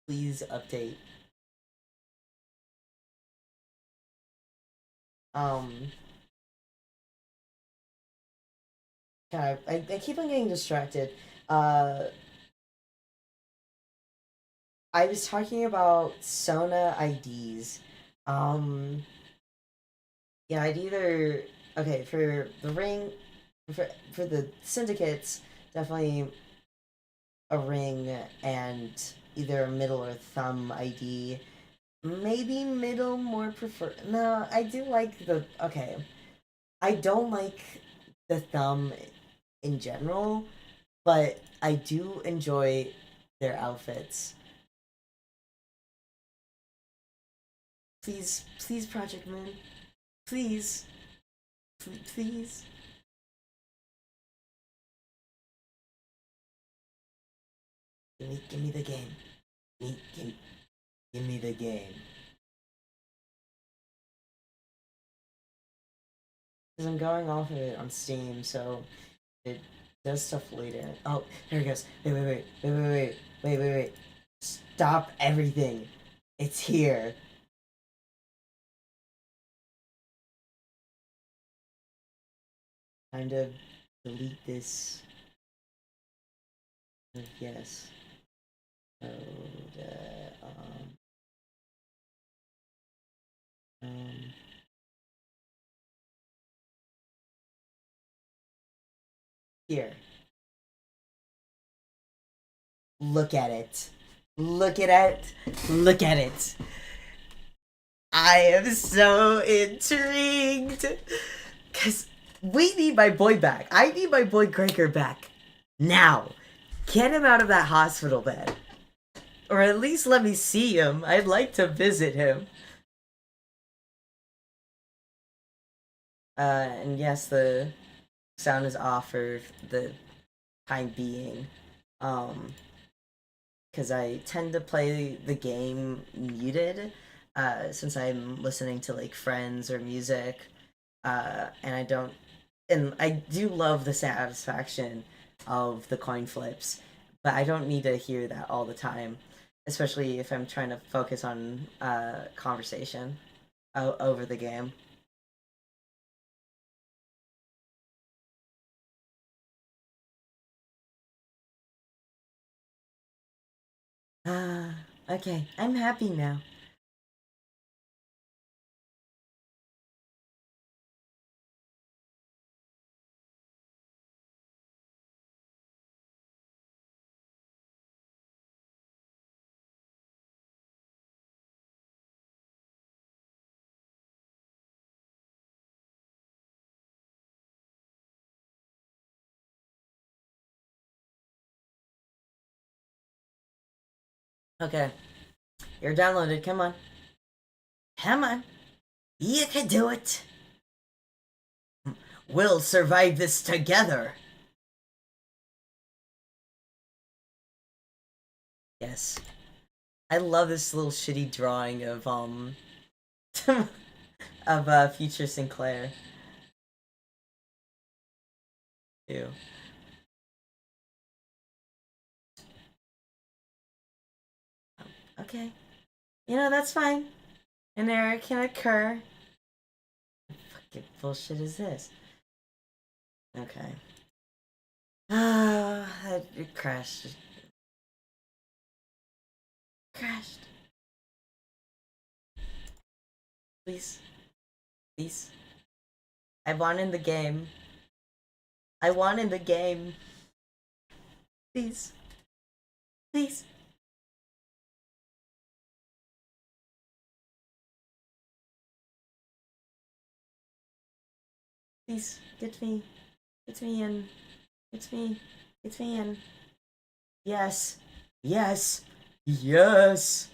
Please update. Um, God, I keep on getting distracted. Uh, I was talking about Sona IDs. Um, yeah, I'd either okay for the ring, for the syndicates, definitely a ring and either a middle or thumb ID. Maybe middle more prefer. No, I do like the okay. I don't like the thumb in general, but I do enjoy their outfits. Please, please, Project Moon. Please, please. Give me the game. Give, give, give me the game. Because I'm going off of it on Steam, so it does stuff later. Oh, here it goes. Wait. Stop everything. It's here. Time to delete this. Yes. So, Here. Look at it. Look at it. Look at it. I am so intrigued. Because we need my boy back. I need my boy Gregor back. Now. Get him out of that hospital bed. Or at least let me see him. I'd like to visit him. And yes, the sound is off for the time being. Because I tend to play the game muted, since I'm listening to like friends or music, and I do love the satisfaction of the coin flips, but I don't need to hear that all the time, especially if I'm trying to focus on conversation over the game. Okay, I'm happy now. Okay, you're downloaded. Come on, come on, you can do it. We'll survive this together. Yes. I love this little shitty drawing of of future Sinclair. Ew. Okay. You know, that's fine. An error can occur. What fucking bullshit is this? Okay. Ah, it crashed. Crashed. Please. Please. I want in the game. I want in the game. Please. Please. Please. Get me. Get me in. Get me. Get me in. Yes. Yes. Yes.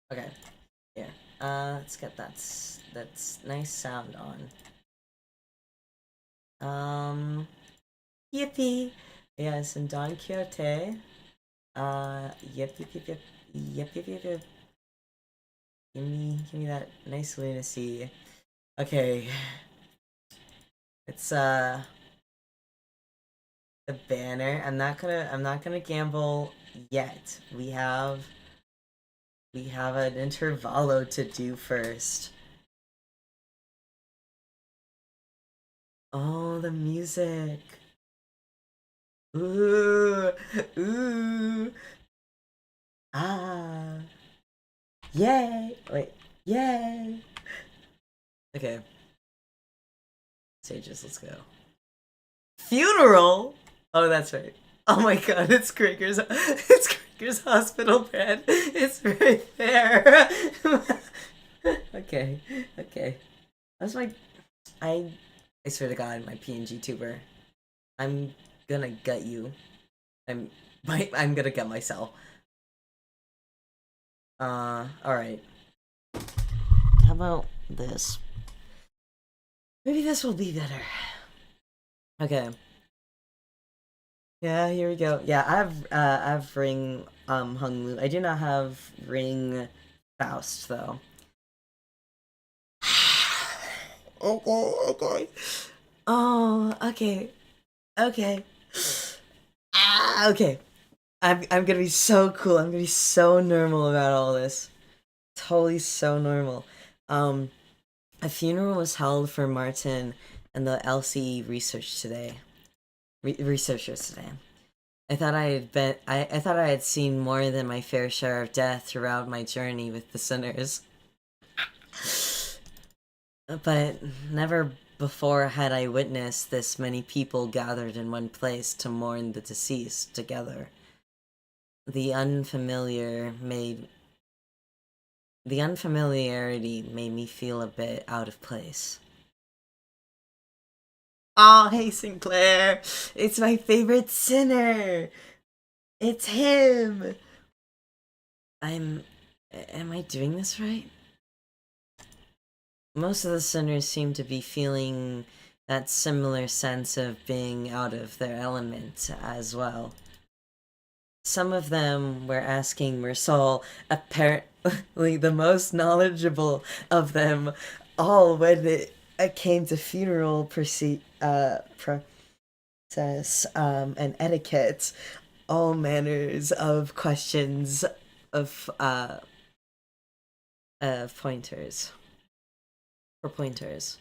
Okay. Here. Let's get that's nice sound on. Yippee! Yes, and Don Quixote. Yip yip yip yip yip yip yip yip. Give me that nice lunacy. Okay. It's the banner. I'm not gonna gamble yet. We have an intervallo to do first. Oh, the music. Ooh, ooh, ah, yay! Wait, yay! Okay, stages. Let's go. Funeral. Oh, that's right. Oh my god, it's Krieger's. It's Krieger's hospital bed. It's right there. Okay, okay. That's my. I. I swear to God, my PNG tuber. I'm gonna gut you. I'm. I'm gonna gut myself. Alright. How about this? Maybe this will be better. Okay. Yeah, here we go. Yeah, I have Ring Hung Lu. I do not have Ring Faust though. Okay, okay. Oh, okay. Okay. Okay. I'm gonna be so cool. I'm gonna be so normal about all this. Totally so normal. Um, a funeral was held for Martin and the LCE researchers today. I thought I had seen more than my fair share of death throughout my journey with the sinners. But never before had I witnessed this many people gathered in one place to mourn the deceased together. The unfamiliarity made me feel a bit out of place. Oh, hey Sinclair! It's my favorite sinner! It's him! Am I doing this right? Most of the sinners seem to be feeling that similar sense of being out of their element as well. Some of them were asking Mersal, apparently the most knowledgeable of them all, when it came to funeral process and etiquette, all manners of questions of pointers. For pointers.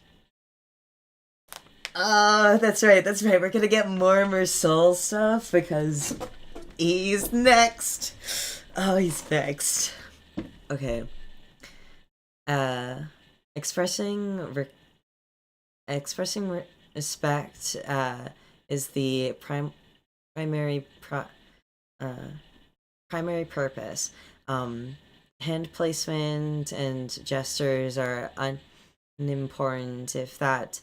That's right, that's right. We're gonna get more Mersal stuff because he's next. Oh, he's next. Okay. Expressing respect is the primary purpose. Hand placement and gestures are unimportant if that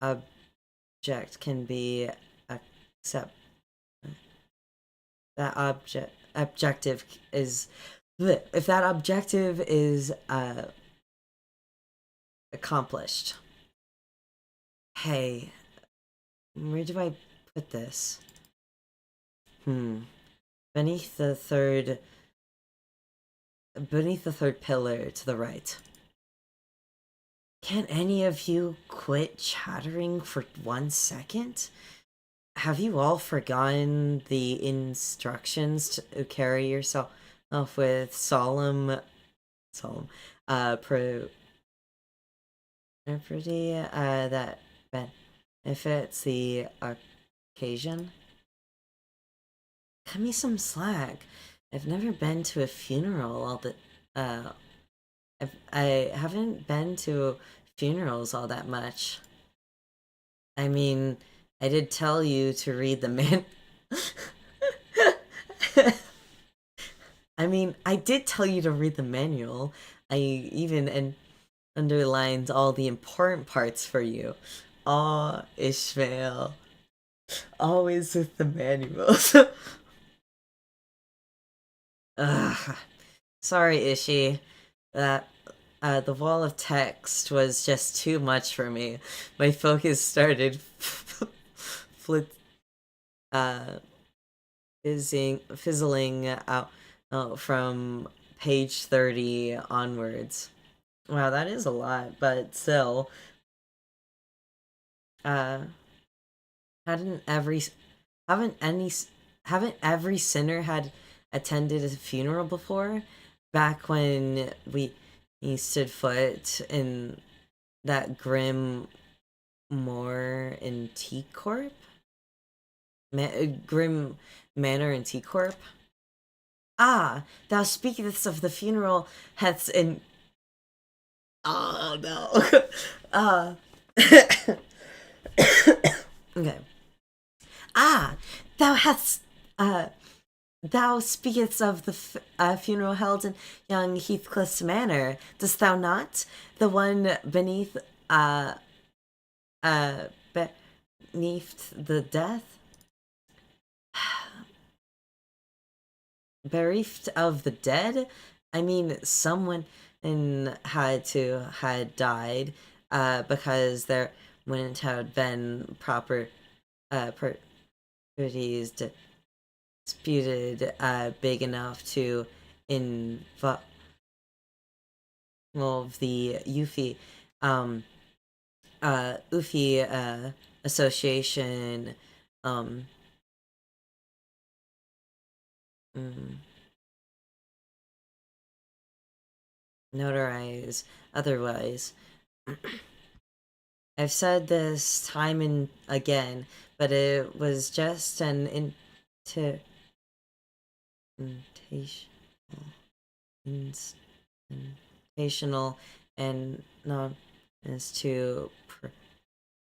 object can be accept. That objective is if that objective is accomplished. Hey, where do I put this? Beneath the third pillar to the right. Can any of you quit chattering for 1 second? Have you all forgotten the instructions to carry yourself with solemn propriety that benefits the occasion? Cut me some slack. I've never been to a funeral I haven't been to funerals all that much. I mean, I did tell you to read the I did tell you to read the manual. I even underlined all the important parts for you. Aw, Ishmael. Always with the manuals. Ugh. Sorry, Ishi. That the wall of text was just too much for me. My focus started fizzling out from page 30 onwards. Wow, that is a lot, but still. Haven't every sinner had attended a funeral before? Back when he stood foot in that grim Moor in T-Corp? Grim Manor in T-Corp? Ah, thou speakest of the funeral hath in... Oh, no. Okay. Ah, thou speakest of the funeral held in young Heathcliff's manor, dost thou not? The one beneath the death? Bereft of the dead? I mean, someone had died, because there wouldn't have been proper properties disputed big enough to involve the Ufi association notarize otherwise. I've said this time and again, but it was just an occasional and not is to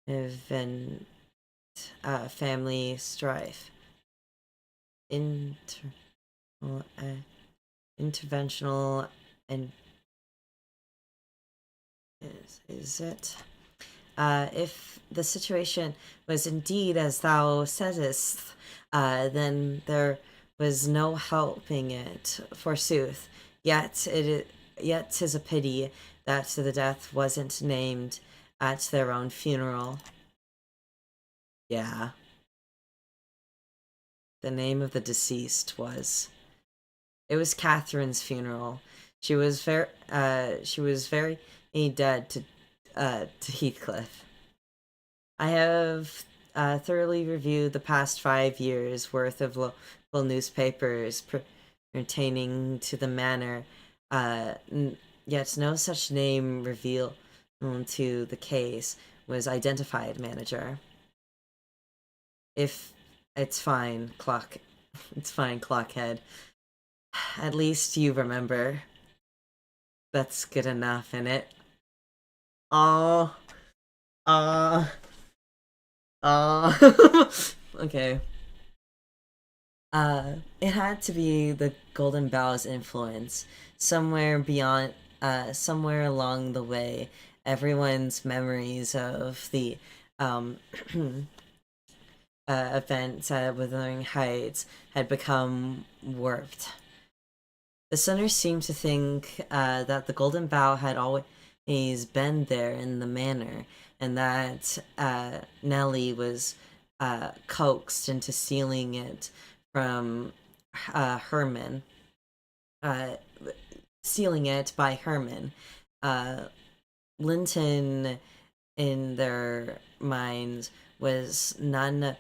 prevent family strife. Inter- interventional and is it? If the situation was indeed as thou saidest, then there was no helping it, forsooth. Yet 'tis a pity that the death wasn't named at their own funeral. Yeah, the name of the deceased was. It was Catherine's funeral. She was very dead to Heathcliff. I have thoroughly reviewed the past 5 years worth of local newspapers pertaining to the manor, yet no such name revealed to the case was identified, manager. If it's fine, it's fine, Clockhead. At least you remember. That's good enough, innit? Oh, okay. It had to be the Golden Bow's influence. Somewhere along the way, everyone's memories of the um, events at Wuthering Heights had become warped. The sinners seemed to think that the Golden Bough had always been there in the manor, and that Nellie was coaxed into stealing it from Herman. Stealing it by Herman. Linton, in their minds, was now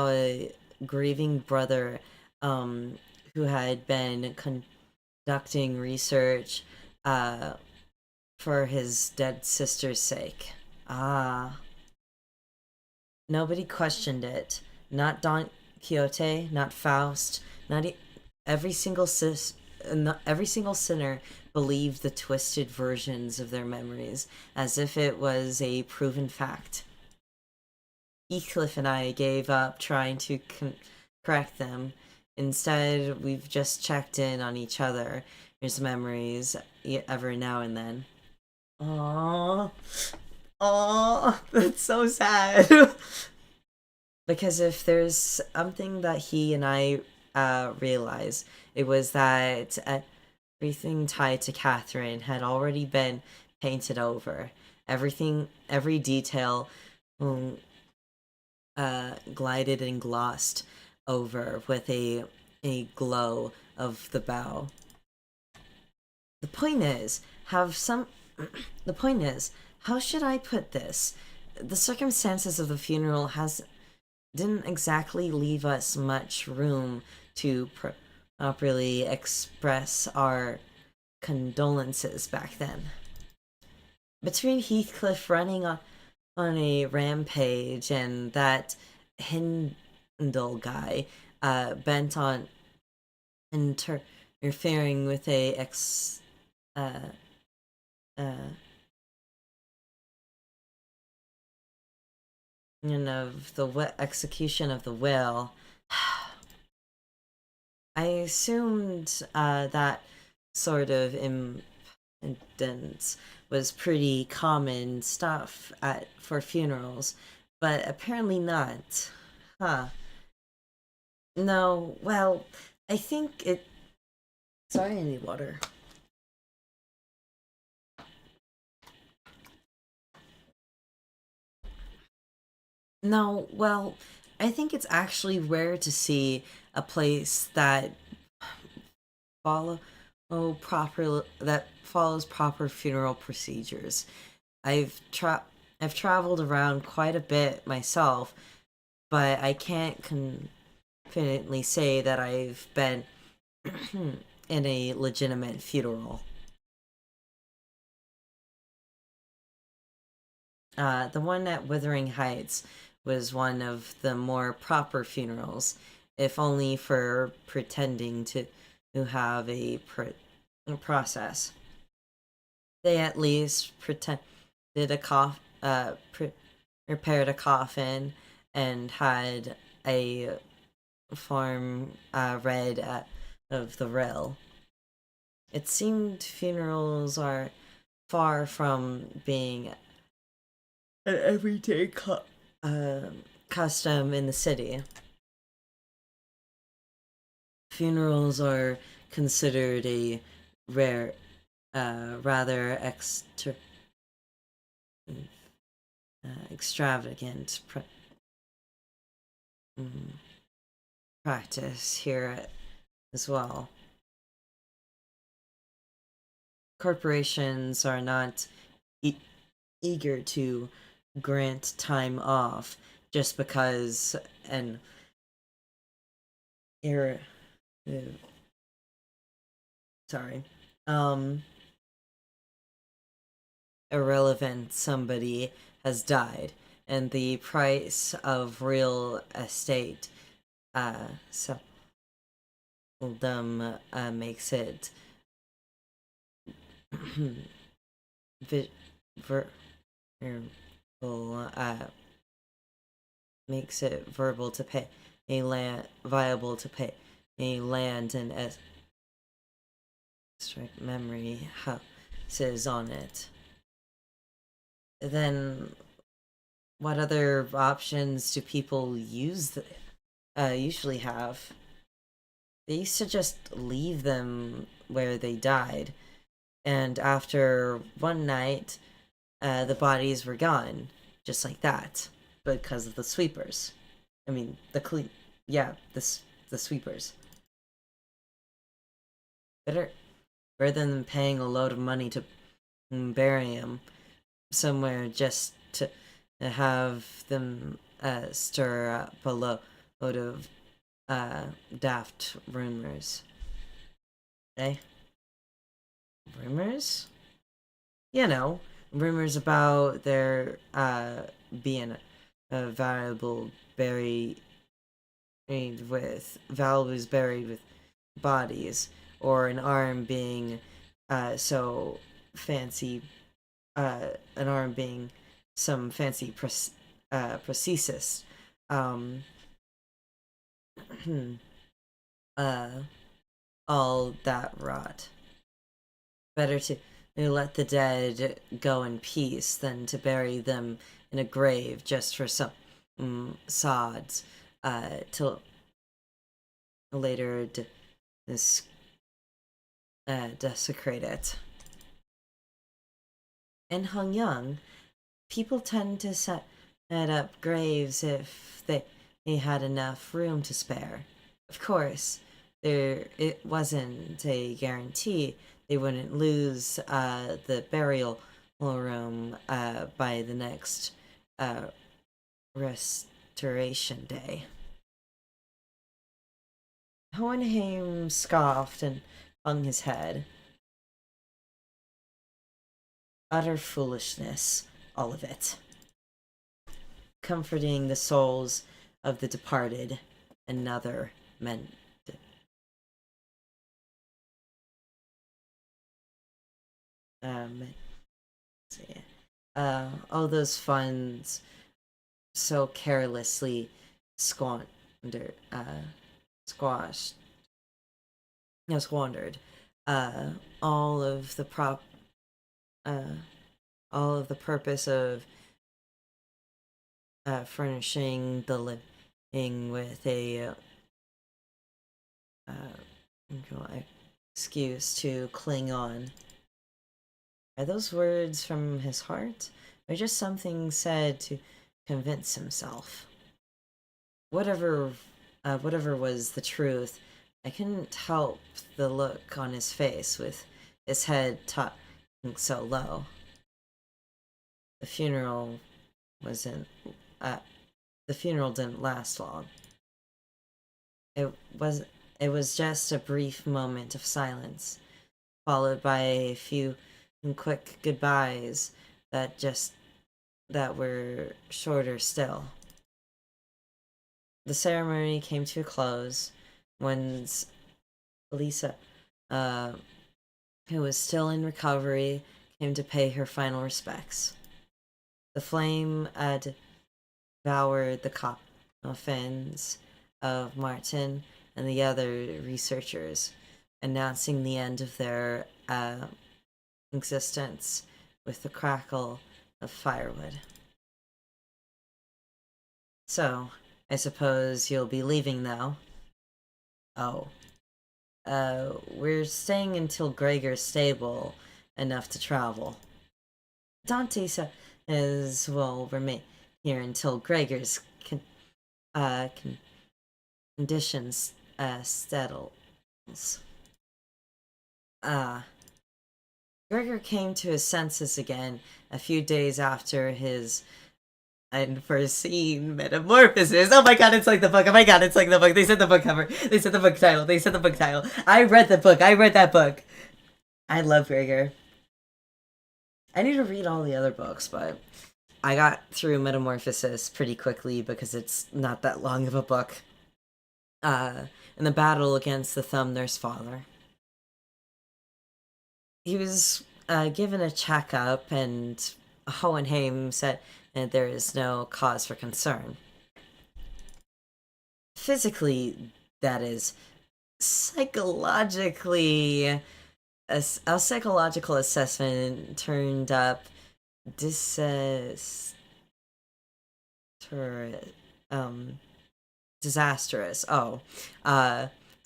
a grieving brother who had been conducting research for his dead sister's sake. Ah. Nobody questioned it. Not Don Quixote, not Faust, not every single every single sinner believed the twisted versions of their memories as if it was a proven fact. Heathcliff and I gave up trying to correct them. Instead, we've just checked in on each other's memories every now and then. Aww. Aww, that's so sad. Because if there's something that he and I realized, it was that everything tied to Catherine had already been painted over. Every detail glided and glossed over with a glow of the bow. The point is, the point is, how should I put this? The circumstances of the funeral didn't exactly leave us much room to properly express our condolences back then. Between Heathcliff running on a rampage and that Hindle guy bent on interfering with of the execution of the will, I assumed that sort of impudence was pretty common stuff for funerals, but apparently not. Huh. No, well, I think it. Sorry, I need water. No, well, I think it's actually rare to see a place follow that follows proper funeral procedures. I've traveled around quite a bit myself, but I can't confidently say that I've been in a legitimate funeral. The one at Wuthering Heights was one of the more proper funerals, if only for pretending to have a process. they at least prepared a coffin and had a farm read of the rill. It seemed funerals are far from being an everyday custom in the city. Funerals are considered a rare, rather extravagant practice here as well. Corporations are not eager to grant time off just because an ir- sorry irrelevant somebody has died, and the price of real estate seldom makes it makes it verbal to pay a land viable to pay a land and strike memory houses on it. Then what other options do people usually have? They used to just leave them where they died, and after one night, the bodies were gone, just like that, because of the sweepers. I mean, the sweepers. Better than paying a load of money to bury them somewhere just to have them stir up a load of daft rumors. Eh? Rumors? You know, rumors about there being a valuable buried with valuables buried with bodies, or an arm being so fancy, an arm being some fancy prosthesis. All that rot. Better to let the dead go in peace than to bury them in a grave just for some sods till later desecrate it. In Hung Young, people tend to set up graves if they had enough room to spare. Of course, it wasn't a guarantee they wouldn't lose the burial room by the next restoration day. Hohenheim scoffed and hung his head. Utter foolishness, all of it. Comforting the souls of the departed, another meant. All those funds so carelessly squandered. All of the all of the purpose of furnishing the living with a excuse to cling on. Are those words from his heart, or just something said to convince himself? Whatever was the truth, I couldn't help the look on his face with his head tucked so low. The funeral wasn't. The funeral didn't last long. It was just a brief moment of silence, followed by a few quick goodbyes that were shorter still. The ceremony came to a close when Lisa, who was still in recovery, came to pay her final respects. The flame devoured the coffins of Martin and the other researchers, announcing the end of their existence with the crackle of firewood. So, I suppose you'll be leaving now? Oh. We're staying until Gregor's stable enough to travel. Dante says we'll remain here until Gregor's conditions settles. Gregor came to his senses again a few days after his unforeseen metamorphosis. Oh my god, it's like the book. Oh my god, it's like the book. They said the book cover. They said the book title. They said the book title. I read the book. I read that book. I love Gregor. I need to read all the other books, but I got through Metamorphosis pretty quickly because it's not that long of a book. In the battle against the Thumb Nurse Father. He was given a checkup, and Hohenheim said that there is no cause for concern. Physically, that is. Psychologically, a psychological assessment turned up disastrous.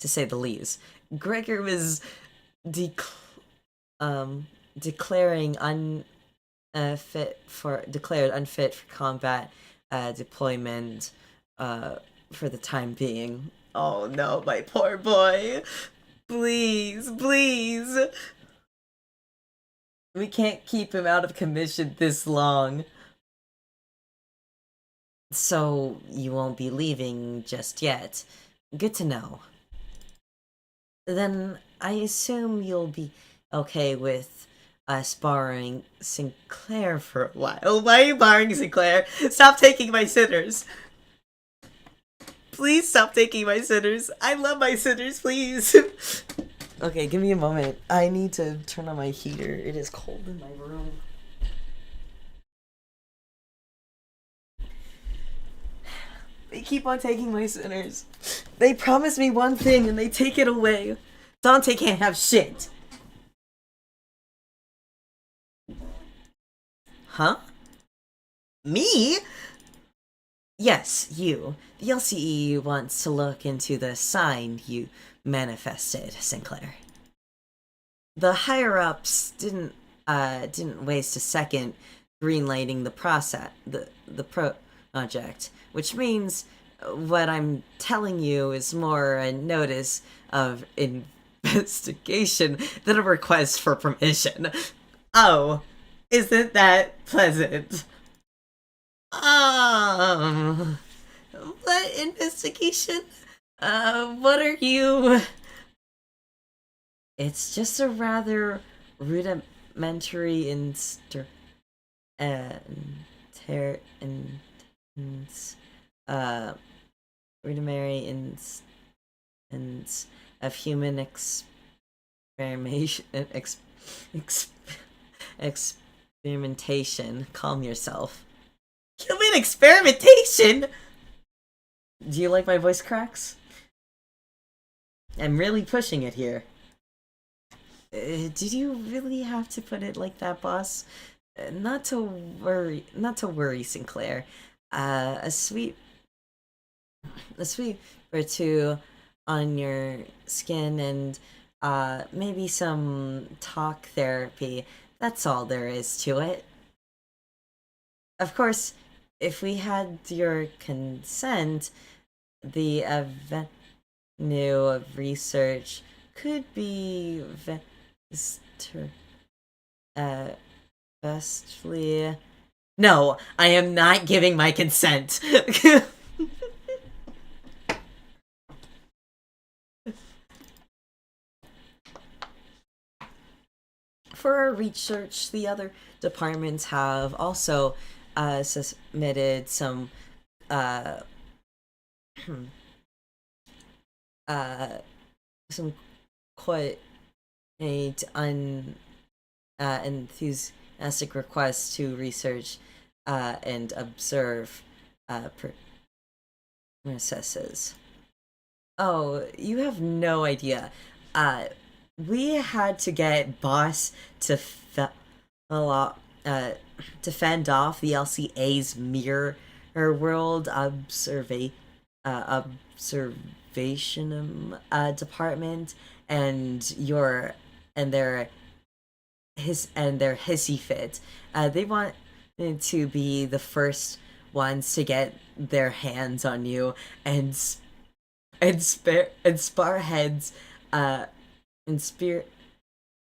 To say the least. Gregor was declared unfit for combat deployment for the time being. Oh no, my poor boy. Please. We can't keep him out of commission this long. So you won't be leaving just yet. Good to know. Then I assume you'll be okay with us borrowing Sinclair for a while. Why are you borrowing Sinclair? Stop taking my sitters. Please stop taking my sitters. I love my sitters, please. Okay, give me a moment. I need to turn on my heater. It is cold in my room. They keep on taking my sinners. They promise me one thing and they take it away. Dante can't have shit. Huh? Me? Yes, you. The LCE wants to look into the sign you manifested, Sinclair. The higher-ups didn't waste a second greenlighting the project, which means what I'm telling you is more a notice of investigation than a request for permission. Oh, isn't that pleasant? What investigation? What are you? It's just a rather rudimentary rudimentary instance of human experimentation. Calm yourself. Human experimentation? Do you like my voice cracks? I'm really pushing it here. Did you really have to put it like that, boss? Not to worry, Sinclair. A sweet or two on your skin, and maybe some talk therapy. That's all there is to it. Of course, if we had your consent, the avenue of research could be vastly. No, I am not giving my consent. For our research, the other departments have also submitted some some quite enthusiastic request to research and observe processes. Oh, you have no idea. Uh, we had to get Boss to uh, to fend off the LCA's mirror world observation department and and their their hissy fit. They want to be the first ones to get their hands on you and spar heads and spear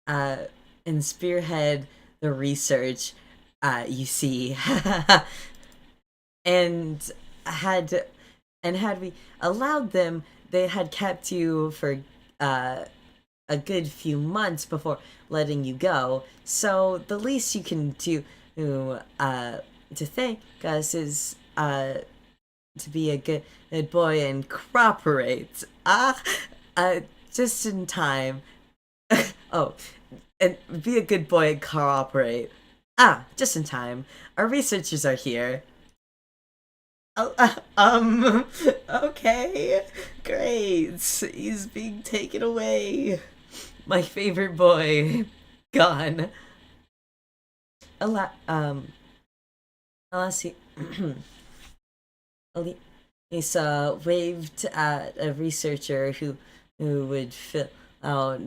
uh and spearhead the research you see. and had had we allowed them, they had kept you for uh a good few months before letting you go. So the least you can do to thank us is to be a good boy and cooperate. Just in time. Oh, and be a good boy and cooperate. Just in time. Our researchers are here. Oh, okay, great. He's being taken away. My favorite boy, gone. Unless he, Lisa waved at a researcher who would fill out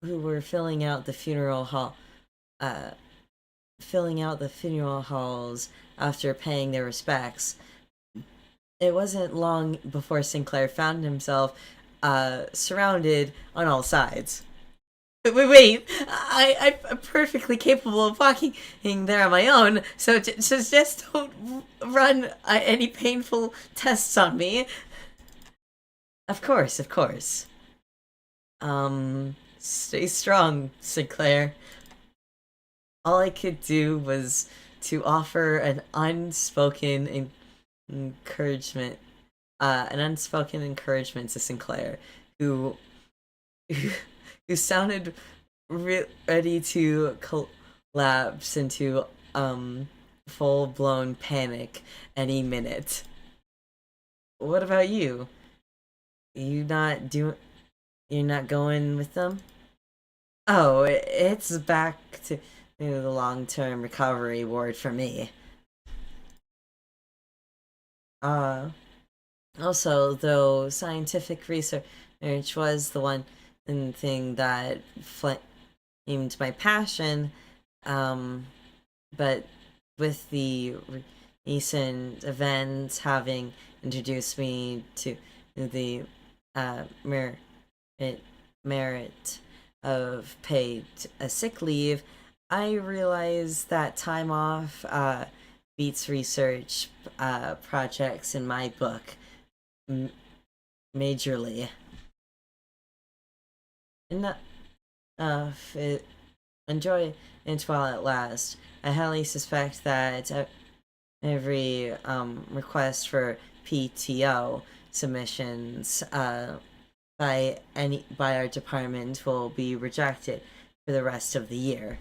who were filling out the funeral halls after paying their respects. It wasn't long before Sinclair found himself surrounded on all sides. Wait, I'm perfectly capable of walking there on my own, so just don't run any painful tests on me. Of course, of course. Stay strong, Sinclair. All I could do was to offer encouragement, an unspoken encouragement to Sinclair, who who sounded ready to collapse into full blown panic any minute. What about you? You not do? You're not going with them? Oh, it's back to the long term recovery ward for me. Uh, Also, though scientific research was the one thing that flamed my passion, um, but with the recent events having introduced me to the merit merit of paid sick leave, I realized that time off beats research projects in my book majorly. Enough it, enjoy it while it lasts. I highly suspect that every request for PTO submissions by our department will be rejected for the rest of the year.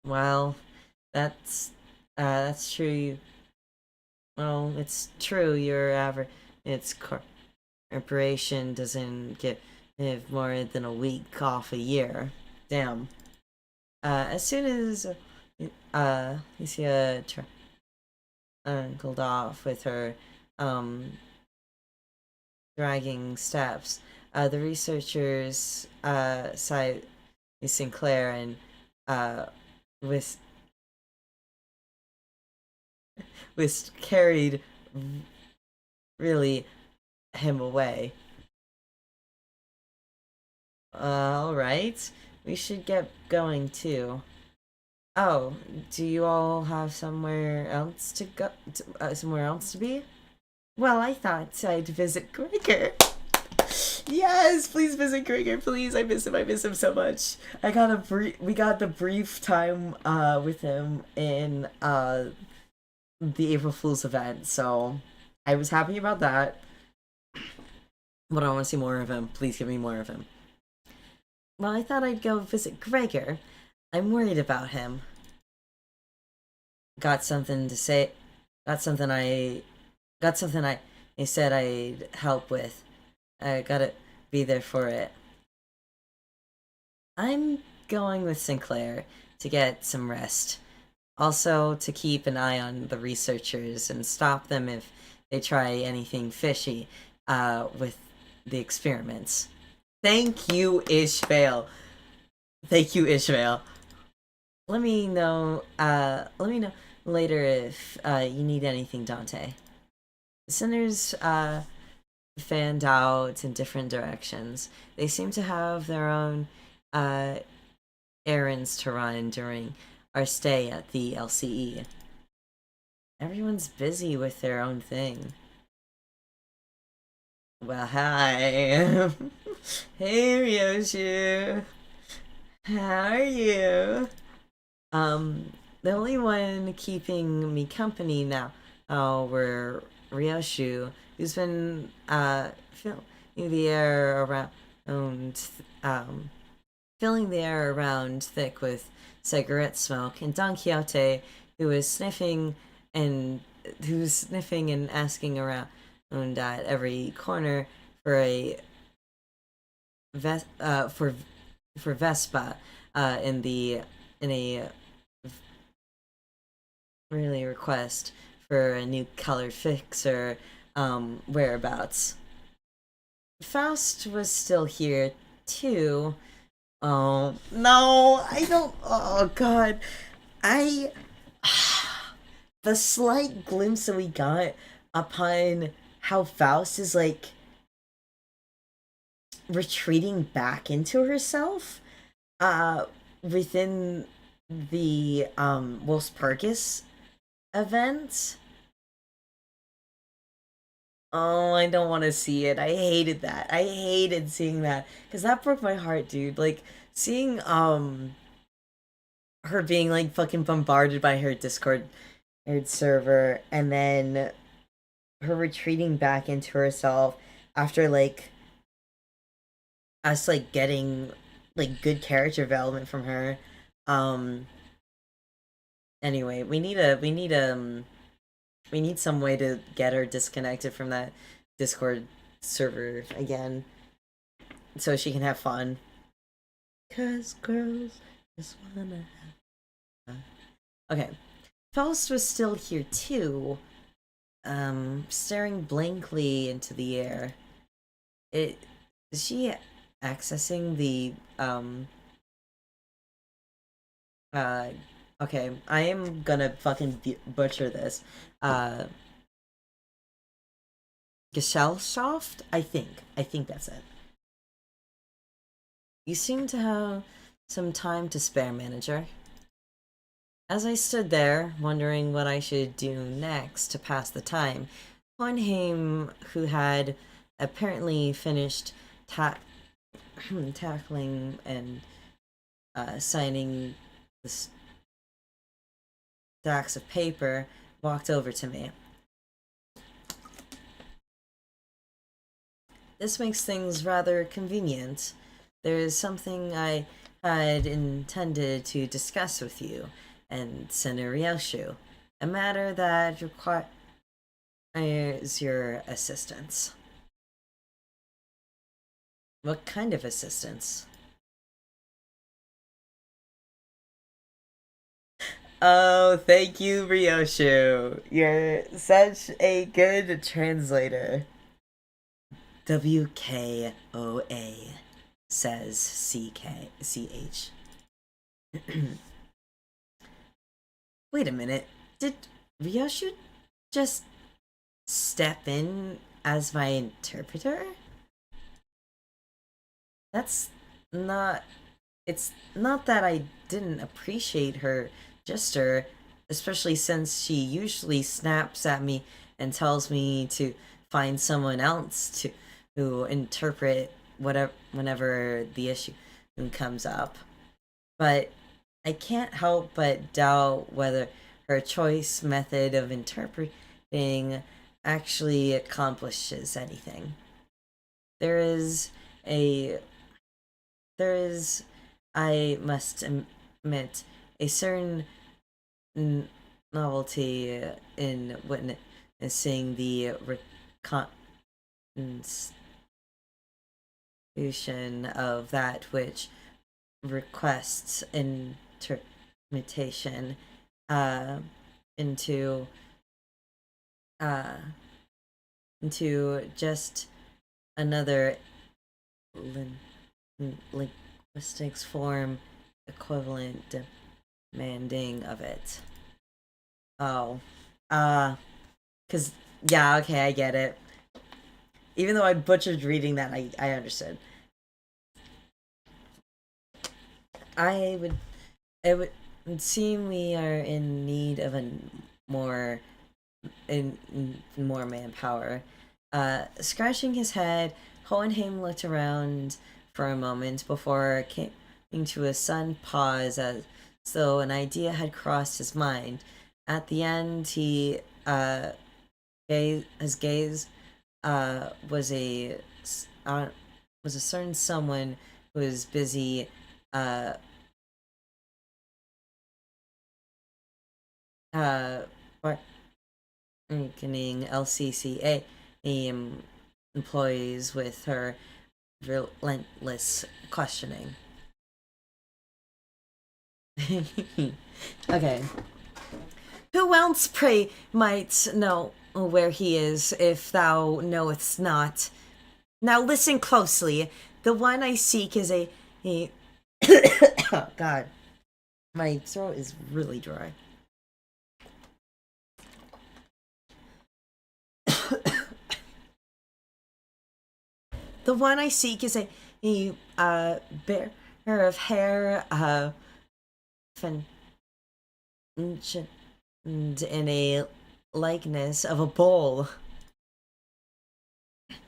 Well, that's true. Well, it's true. It's corporation doesn't give more than a week off a year. Damn. As soon as Lucia trickled off with her dragging steps, the researchers side Sinclair and uh with carried really him away. All right, we should get going too. Oh, do you all have somewhere else to go? Somewhere else to be? Well, I thought I'd visit Gregor. Yes, please visit Gregor, please. I miss him. I miss him so much. We got the brief time with him in the April Fool's event, so I was happy about that. But I want to see more of him. Please give me more of him. Well, I thought I'd go visit Gregor. I'm worried about him. Got something to say. Got something I. Got something I said I'd help with. I gotta be there for it. I'm going with Sinclair to get some rest. Also, to keep an eye on the researchers and stop them if they try anything fishy with the experiments. Thank you, Ishmael. Thank you, Ishmael. Let me know later if you need anything, Dante. The Sinners fanned out in different directions. They seem to have their own uh, errands to run during our stay at the LCE. Everyone's busy with their own thing. Well, hi. Hey, Ryoshu. How are you? The only one keeping me company now, were Ryoshu, who's been, filling the air around, um, filling the air around thick with cigarette smoke, and Don Quixote, who is sniffing and asking around at every corner for a ves- for Vespa, in a really request for a new color fixer whereabouts. Faust was still here too. Oh no, I don't. Oh god, I. The slight glimpse that we got upon how Faust is like retreating back into herself, uh, within the Wolfspergus event. Oh, I don't want to see it. I hated that. I hated seeing that because that broke my heart, dude. Like seeing her being like fucking bombarded by her Discord server, and then her retreating back into herself after like us like getting like good character development from her. Um. Anyway, we need some way to get her disconnected from that Discord server again so she can have fun. Cause girls just wanna have fun. Okay. Faust was still here too, staring blankly into the air. It is she accessing the uh okay, I am gonna fucking butcher this. Uh Gesellschaft? I think that's it. You seem to have some time to spare, manager. As I stood there, wondering what I should do next to pass the time, Hohenheim, who had apparently finished tackling and signing the stacks of paper, walked over to me. This makes things rather convenient. There is something I had intended to discuss with you and Senator Ryoshu, a matter that requires your assistance. What kind of assistance? Oh, thank you, Ryoshu. You're such a good translator. WKOA, says CH. Wait a minute. Did Ryoshu just step in as my interpreter? That's not. It's not that I didn't appreciate her gesture, especially since she usually snaps at me and tells me to find someone else to interpret whatever whenever the issue comes up. But I can't help but doubt whether her choice method of interpreting actually accomplishes anything. There is a there is, I must admit, a certain novelty in witnessing the reconstitution of that which requests interpretation uh, into uh, into just another linguistics form equivalent demanding of it. Oh, cause yeah, okay, I get it. Even though I butchered reading that, I understood. I would it would seem we are in need of a more more manpower. Scratching his head, Hohenheim looked around for a moment before coming to a sudden pause as though an idea had crossed his mind. At the end, his gaze was was a certain someone who was busy uh, uh, bargaining LCCA employees with her relentless questioning. Okay. Who else, pray, might know where he is, if thou knowest not? Now listen closely. The one I seek is a oh, God, my throat is really dry. The one I seek is a bearer of hair, in a likeness of a bull.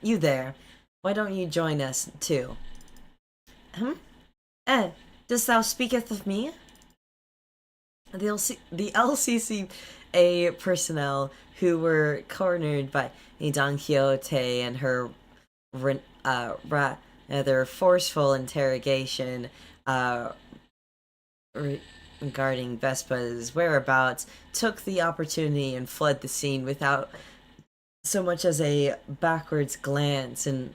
You there? Why don't you join us too? Eh, dost thou speaketh of me? The LCCA personnel who were cornered by Don Quixote and her rather forceful interrogation regarding Vespa's whereabouts took the opportunity and fled the scene without so much as a backwards glance, and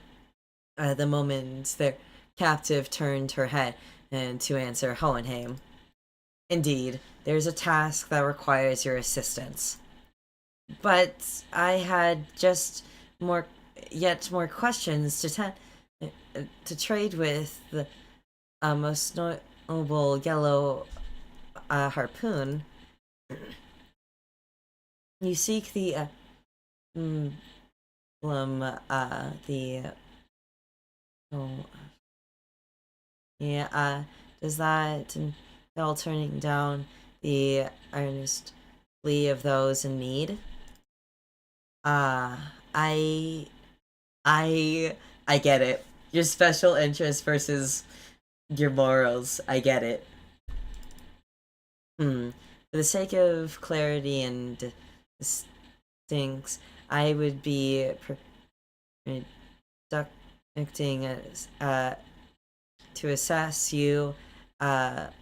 the moment their captive turned her head and to answer Hohenheim. Indeed, there's a task that requires your assistance. But I had just yet more questions to trade with the most noble yellow harpoon. You seek the the oh yeah does that entail turning down the earnest plea of those in need? I I get it. Your special interest versus your morals. I get it. For the sake of clarity and distincts, I would be conducting to assess you, to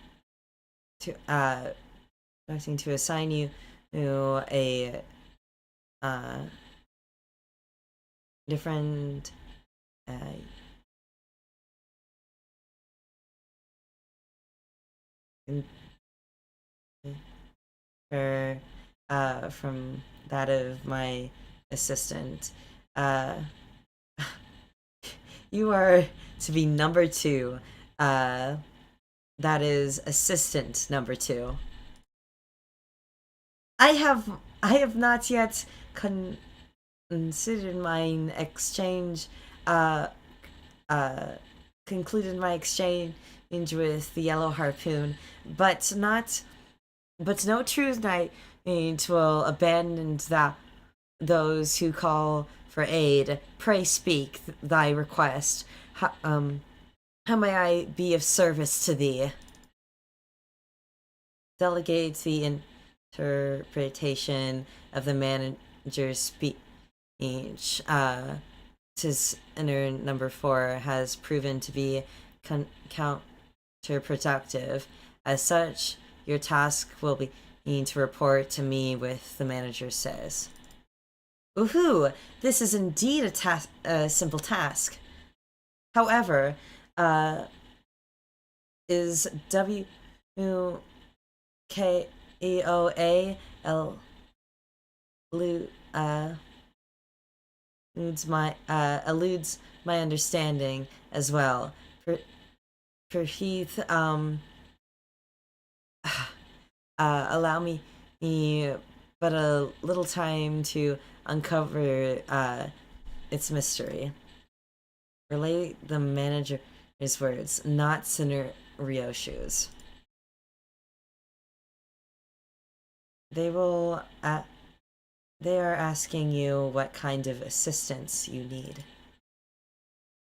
conducting to assign you to a different from that of my assistant. You are to be number two. That is assistant number two. I have not yet considered my exchange. Uh, uh, concluded my exchange with the yellow harpoon, but no true knight will abandon those who call for aid. Pray speak thy request. How may I be of service to thee? Delegate the interpretation of the manager's speech. Tis inner number 4 has proven to be counterproductive. As such, your task will be need to report to me with the manager says. Woohoo! This is indeed a simple task. However, is WKEOA eludes my understanding as well. For Heath, allow me but a little time to uncover its mystery. Relay the manager's words, not Ryoshu's. They will. They are asking you what kind of assistance you need.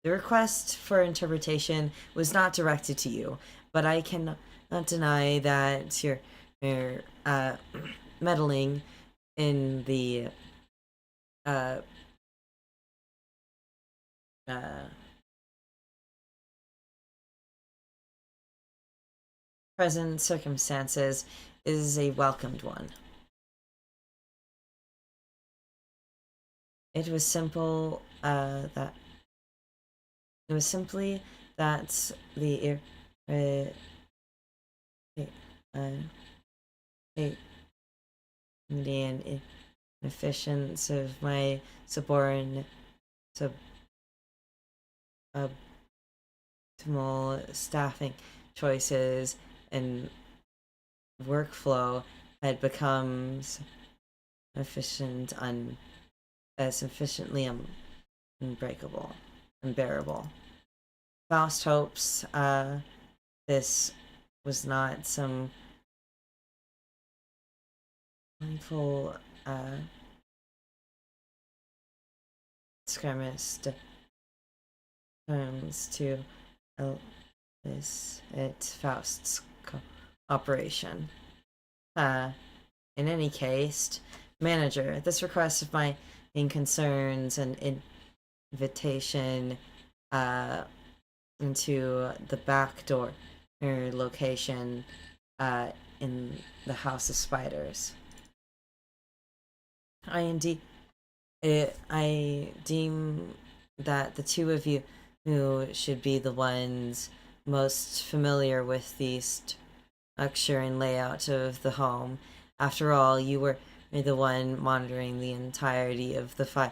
The request for interpretation was not directed to you, but I cannot deny that you're meddling in the present circumstances is a welcomed one. It was simply that the Indian inefficiency of my subordinate optimal staffing choices and workflow had become sufficiently unbearable. Faust hopes this was not some mindful extremist terms to elicit Faust's operation. In any case, manager, this request of my concerns and invitation into the back door location in the House of Spiders. I deem that the two of you who should be the ones most familiar with the structure and layout of the home. After all, you were the one monitoring the entirety of the 5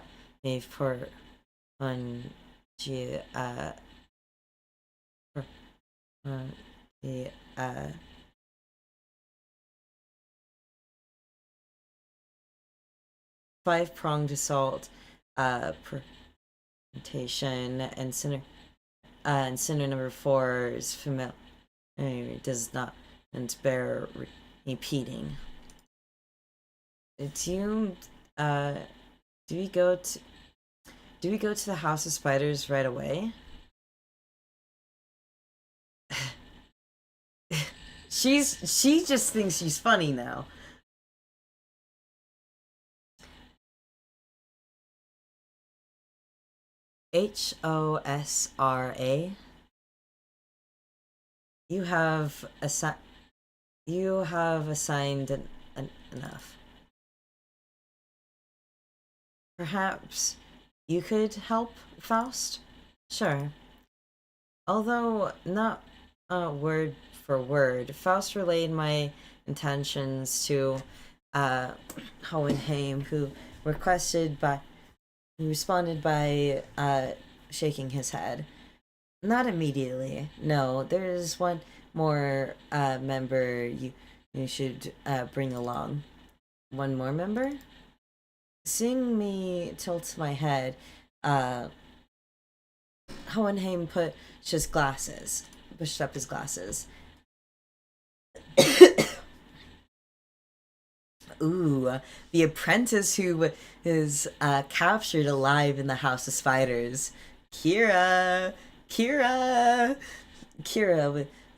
5-pronged assault presentation and center number 4's familiar does not and bear repeating. Do we go to the House of Spiders right away? She just thinks she's funny now. HOSRA. You have assigned enough. Perhaps you could help, Faust? Sure. Although not word for word, Faust relayed my intentions to Hohenheim, who responded by shaking his head. Not immediately. No, there's one more member you should bring along. One more member? Seeing me tilt my head, Hohenheim pushed up his glasses. Ooh, the apprentice who is captured alive in the House of Spiders. Kira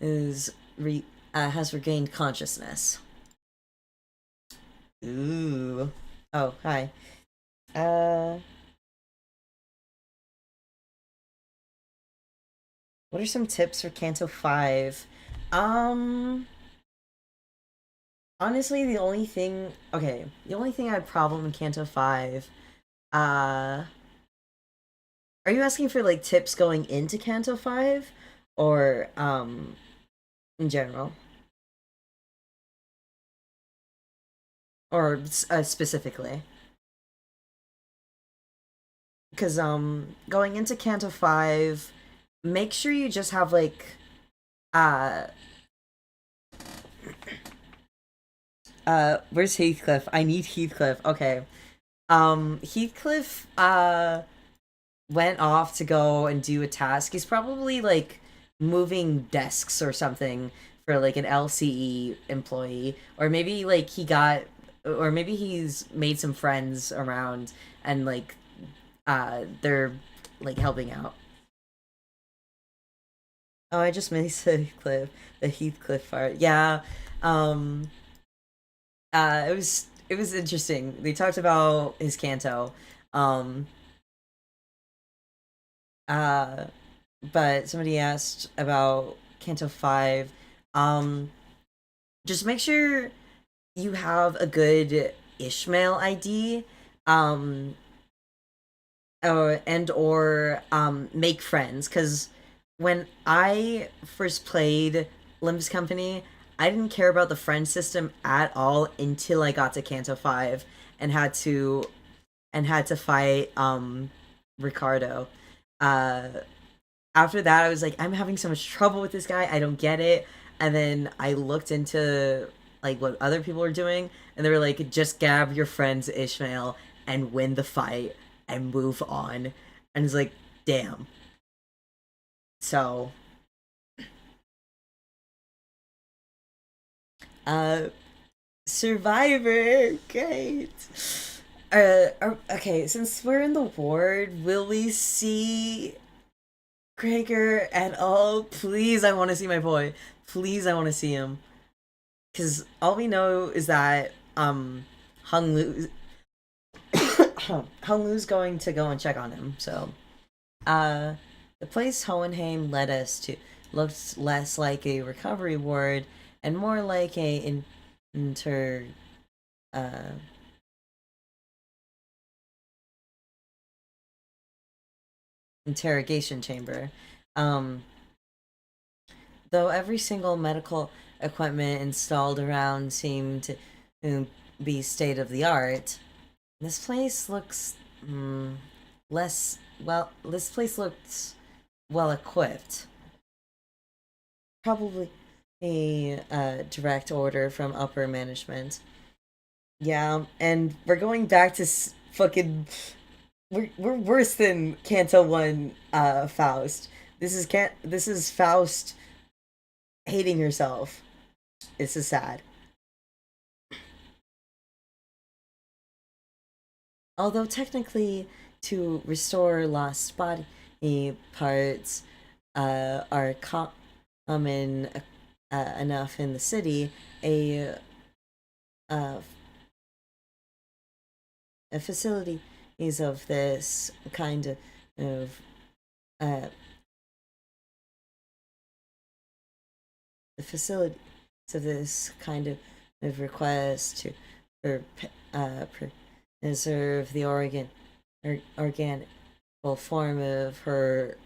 has regained consciousness. Ooh. Oh, hi. What What are some tips for Canto 5? Um, Honestly, the only thing I had problem in Canto 5, uh, are you asking for like tips going into Canto 5 or in general or specifically? Cuz going into Canto 5, make sure you just have like uh where's Heathcliff? I need Heathcliff. Okay. Heathcliff went off to go and do a task. He's probably like moving desks or something for like an LCE employee, or maybe like or maybe he's made some friends around and like they're like helping out. Oh, I just missed the Heathcliff part. Yeah, um, it was interesting. They talked about his canto, um, uh, but somebody asked about Canto 5. Um, just make sure you have a good Ishmael ID, um, or make friends. Because when I first played Limbus Company, I didn't care about the friend system at all until I got to Canto 5 and had to fight Ricardo. Uh, After that, I was like, I'm having so much trouble with this guy. I don't get it. And then I looked into like what other people were doing, and they were like, just grab your friend's Ishmael and win the fight and move on. And it's like, damn. So, uh, Survivor, great. Okay, since we're in the ward, will we see Gregor at all? Please, I want to see my boy. Please, I want to see him. Because all we know is that Hung Lu Hung Lu's going to go and check on him. So, uh, the place Hohenheim led us to looked less like a recovery ward and more like a inter uh interrogation chamber. Um, though every single medical equipment installed around seemed to be state of the art, this place looks less well. This place looks well equipped. Probably a direct order from upper management. Yeah, and we're going back to fucking. We're worse than Canto One. Faust. This is Faust hating herself. This is sad. Although technically, to restore lost body parts are common enough in the city, uh, a facility is of this kind of uh, the facility of this kind of request to for, preserve the organic form of her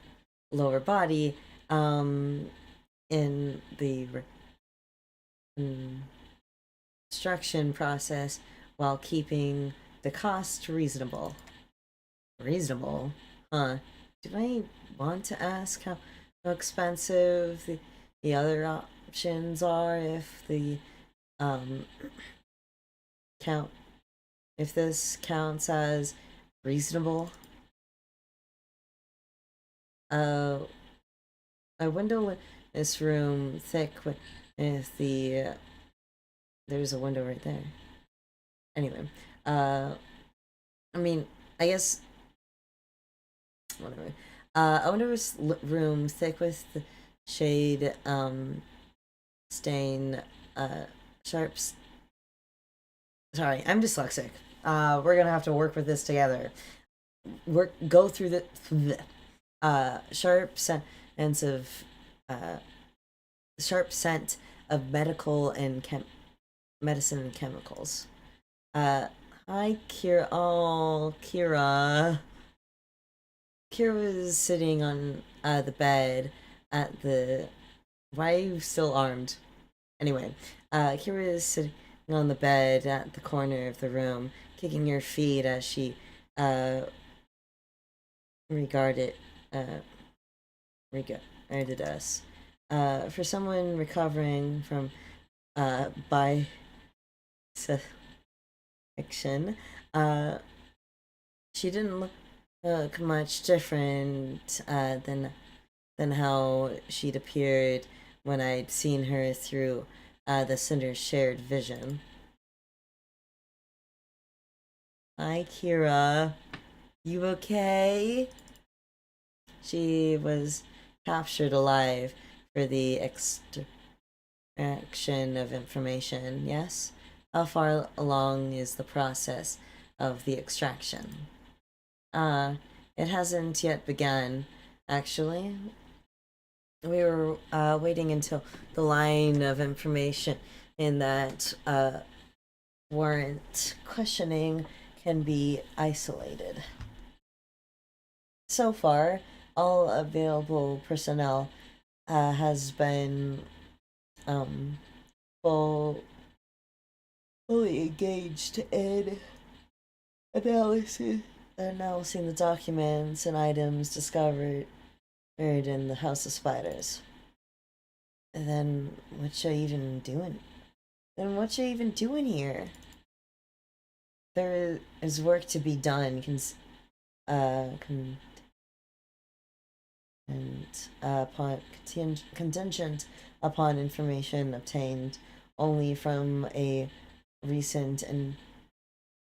lower body in the construction process while keeping the cost reasonable. Reasonable? Huh. Do I want to ask how expensive the other options are if the um count if this counts as reasonable? Uh a window in this room thick with the there's a window right there. Anyway, uh I mean, I guess whatever. A window room thick with the shade stain sharps. Sorry, I'm dyslexic. We're gonna have to work with this together. Go through the sharp hints of sharp scent of medical and medicine and chemicals. Hi, Kira. Oh, Kira. Kira was sitting on the bed at the. Why are you still armed? Anyway, Kira is sitting on the bed at the corner of the room, kicking her feet as she regarded regarded us. For someone recovering from bisection, she didn't look much different than how she'd appeared when I'd seen her through the Cinder's shared vision. Hi, Kira. You okay? She was captured alive for the extraction of information, yes? How far along is the process of the extraction? It hasn't yet begun, actually. We were waiting until the line of information in that warrant questioning can be isolated. So far, all available personnel has been fully engaged in analyzing the documents and items discovered in the House of Spiders. And then what you even doing? Then what you even doing here? There is work to be done. Upon contingent upon information obtained only from a recent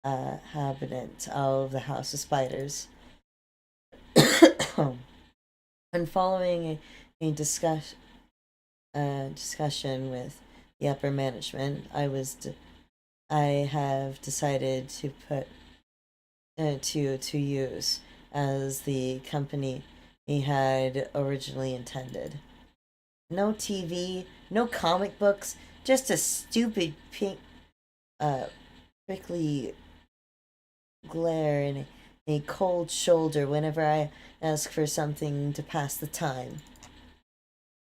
inhabitant of the House of Spiders. And following a discussion with the upper management, I have decided to put to use as the company he had originally intended. No TV, no comic books, just a stupid pink, prickly glare and a cold shoulder whenever I ask for something to pass the time.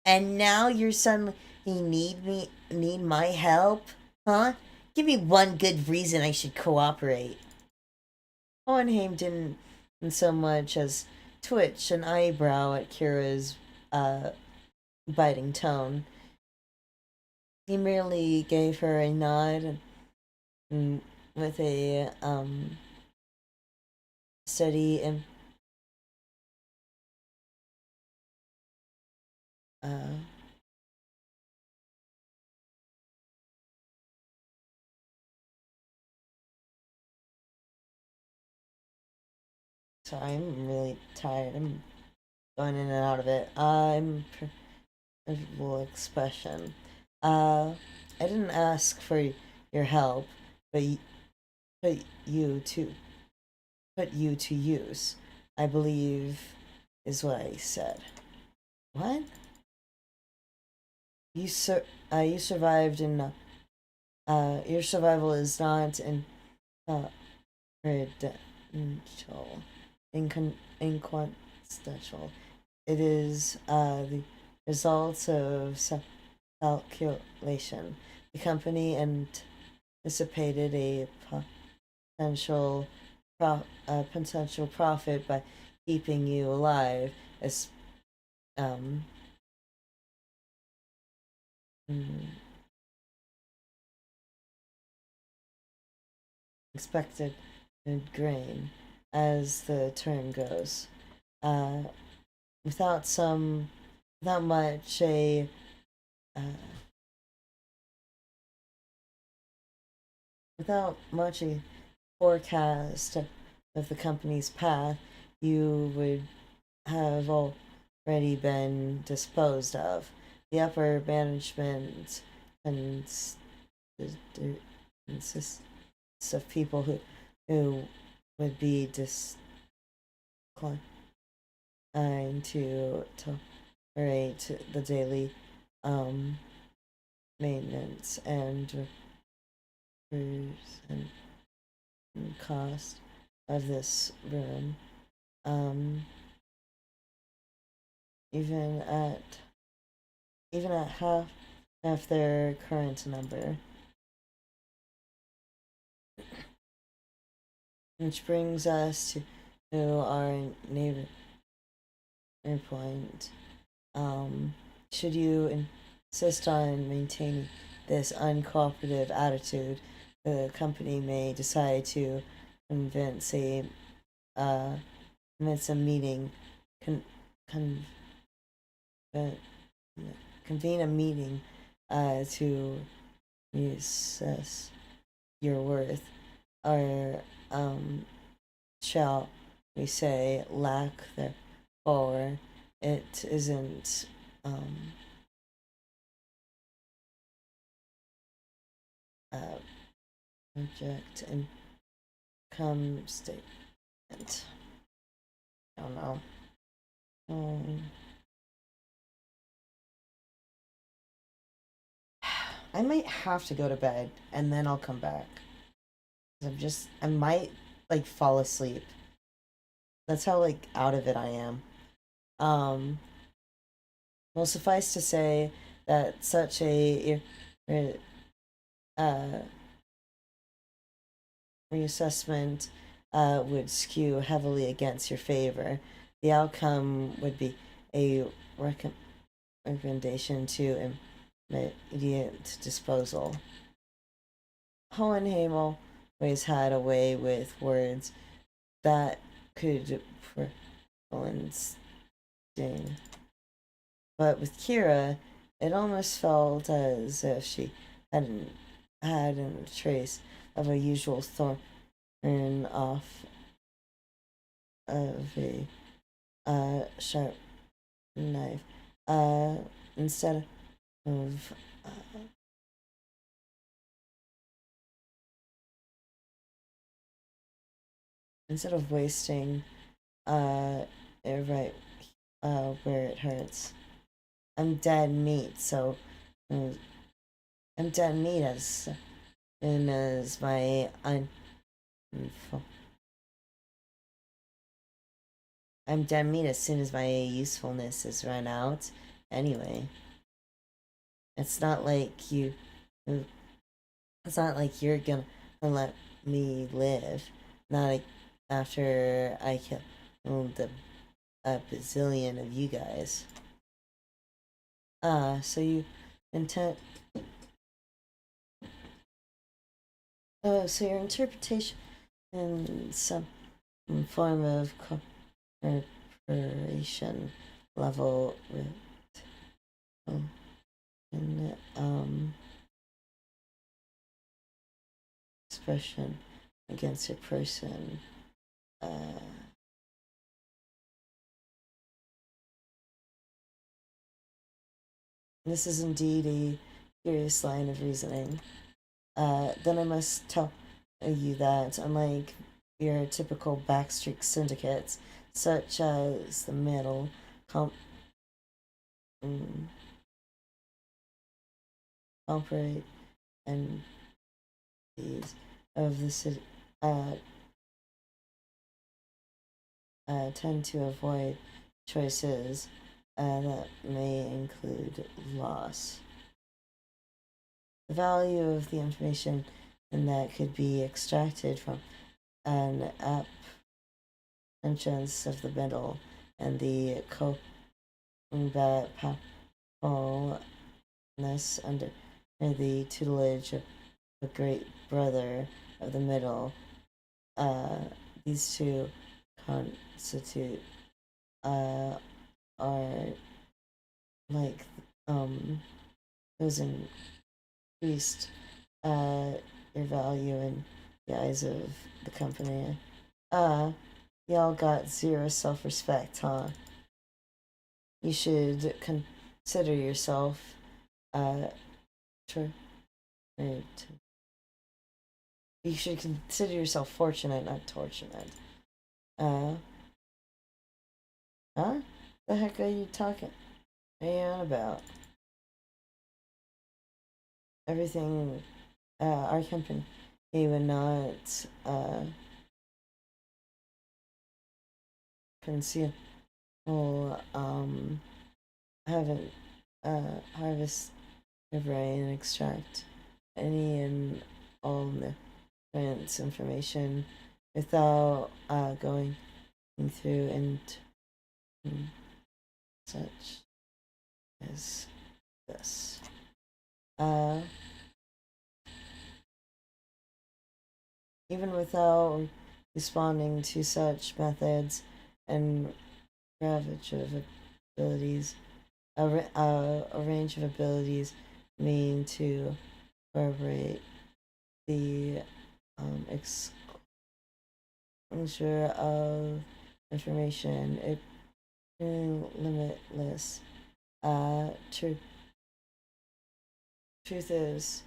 And now you're suddenly need my help? Huh? Give me one good reason I should cooperate. Hohenheim didn't so much as twitch an eyebrow at Kira's biting tone. He merely gave her a nod and with a steady and sorry, I'm really tired. I'm going in and out of it. I'm expression. I didn't ask for your help, but put you to use. I believe is what I said. What? You survived in your survival is not in predictable, inconsequential. It is the result of calculation. The company anticipated a potential profit by keeping you alive, as expected grain, as the term goes. Without much a forecast of the company's path, you would have already been disposed of. The upper management consists of people who would be disinclined to the daily maintenance and repairs and cost of this room. Um, even at half their current number. Which brings us to our neighbor point. Should you insist on maintaining this uncooperative attitude, the company may decide to convince a meeting, con, convene a meeting to assess your worth, or shall we say lack therefore. It isn't project income statement. I don't know. I might have to go to bed and then I'll come back. I might like fall asleep. That's how like out of it I am. Well, suffice to say that such a reassessment would skew heavily against your favor. The outcome would be a recommendation to immediate disposal. Hohenheimel always had a way with words that could sting. But with Kira, it almost felt as if she hadn't had a trace of a usual thorn off of a sharp knife. Instead of wasting it right where it hurts. I'm dead meat, so I'm dead meat as soon as my I'm dead meat as soon as my usefulness is run out. Anyway, it's not like you. It's not like you're gonna let me live. Not after I killed a bazillion of you guys. So you intend. So your interpretation in some form of corporation level and expression against a person. This is indeed a curious line of reasoning. Then I must tell you that, unlike your typical backstreet syndicates, such as the Middle operate and these of the city tend to avoid choices that may include loss. The value of the information and that could be extracted from an entrance of the middle and the combat powerfulness under the tutelage of the great brother of the middle. These two constitute are like those increased your value in the eyes of the company. Y'all got zero self-respect, huh? You should consider yourself you should consider yourself fortunate, not fortunate. Huh? The heck are you talking and about everything. Our company would not conceal. Haven't harvest, liberate, and extract any and all different information without going through and such as this. Even without responding to such methods and ravage of abilities, a range of abilities mean to incorporate the exposure of information. It limitless. Truth is,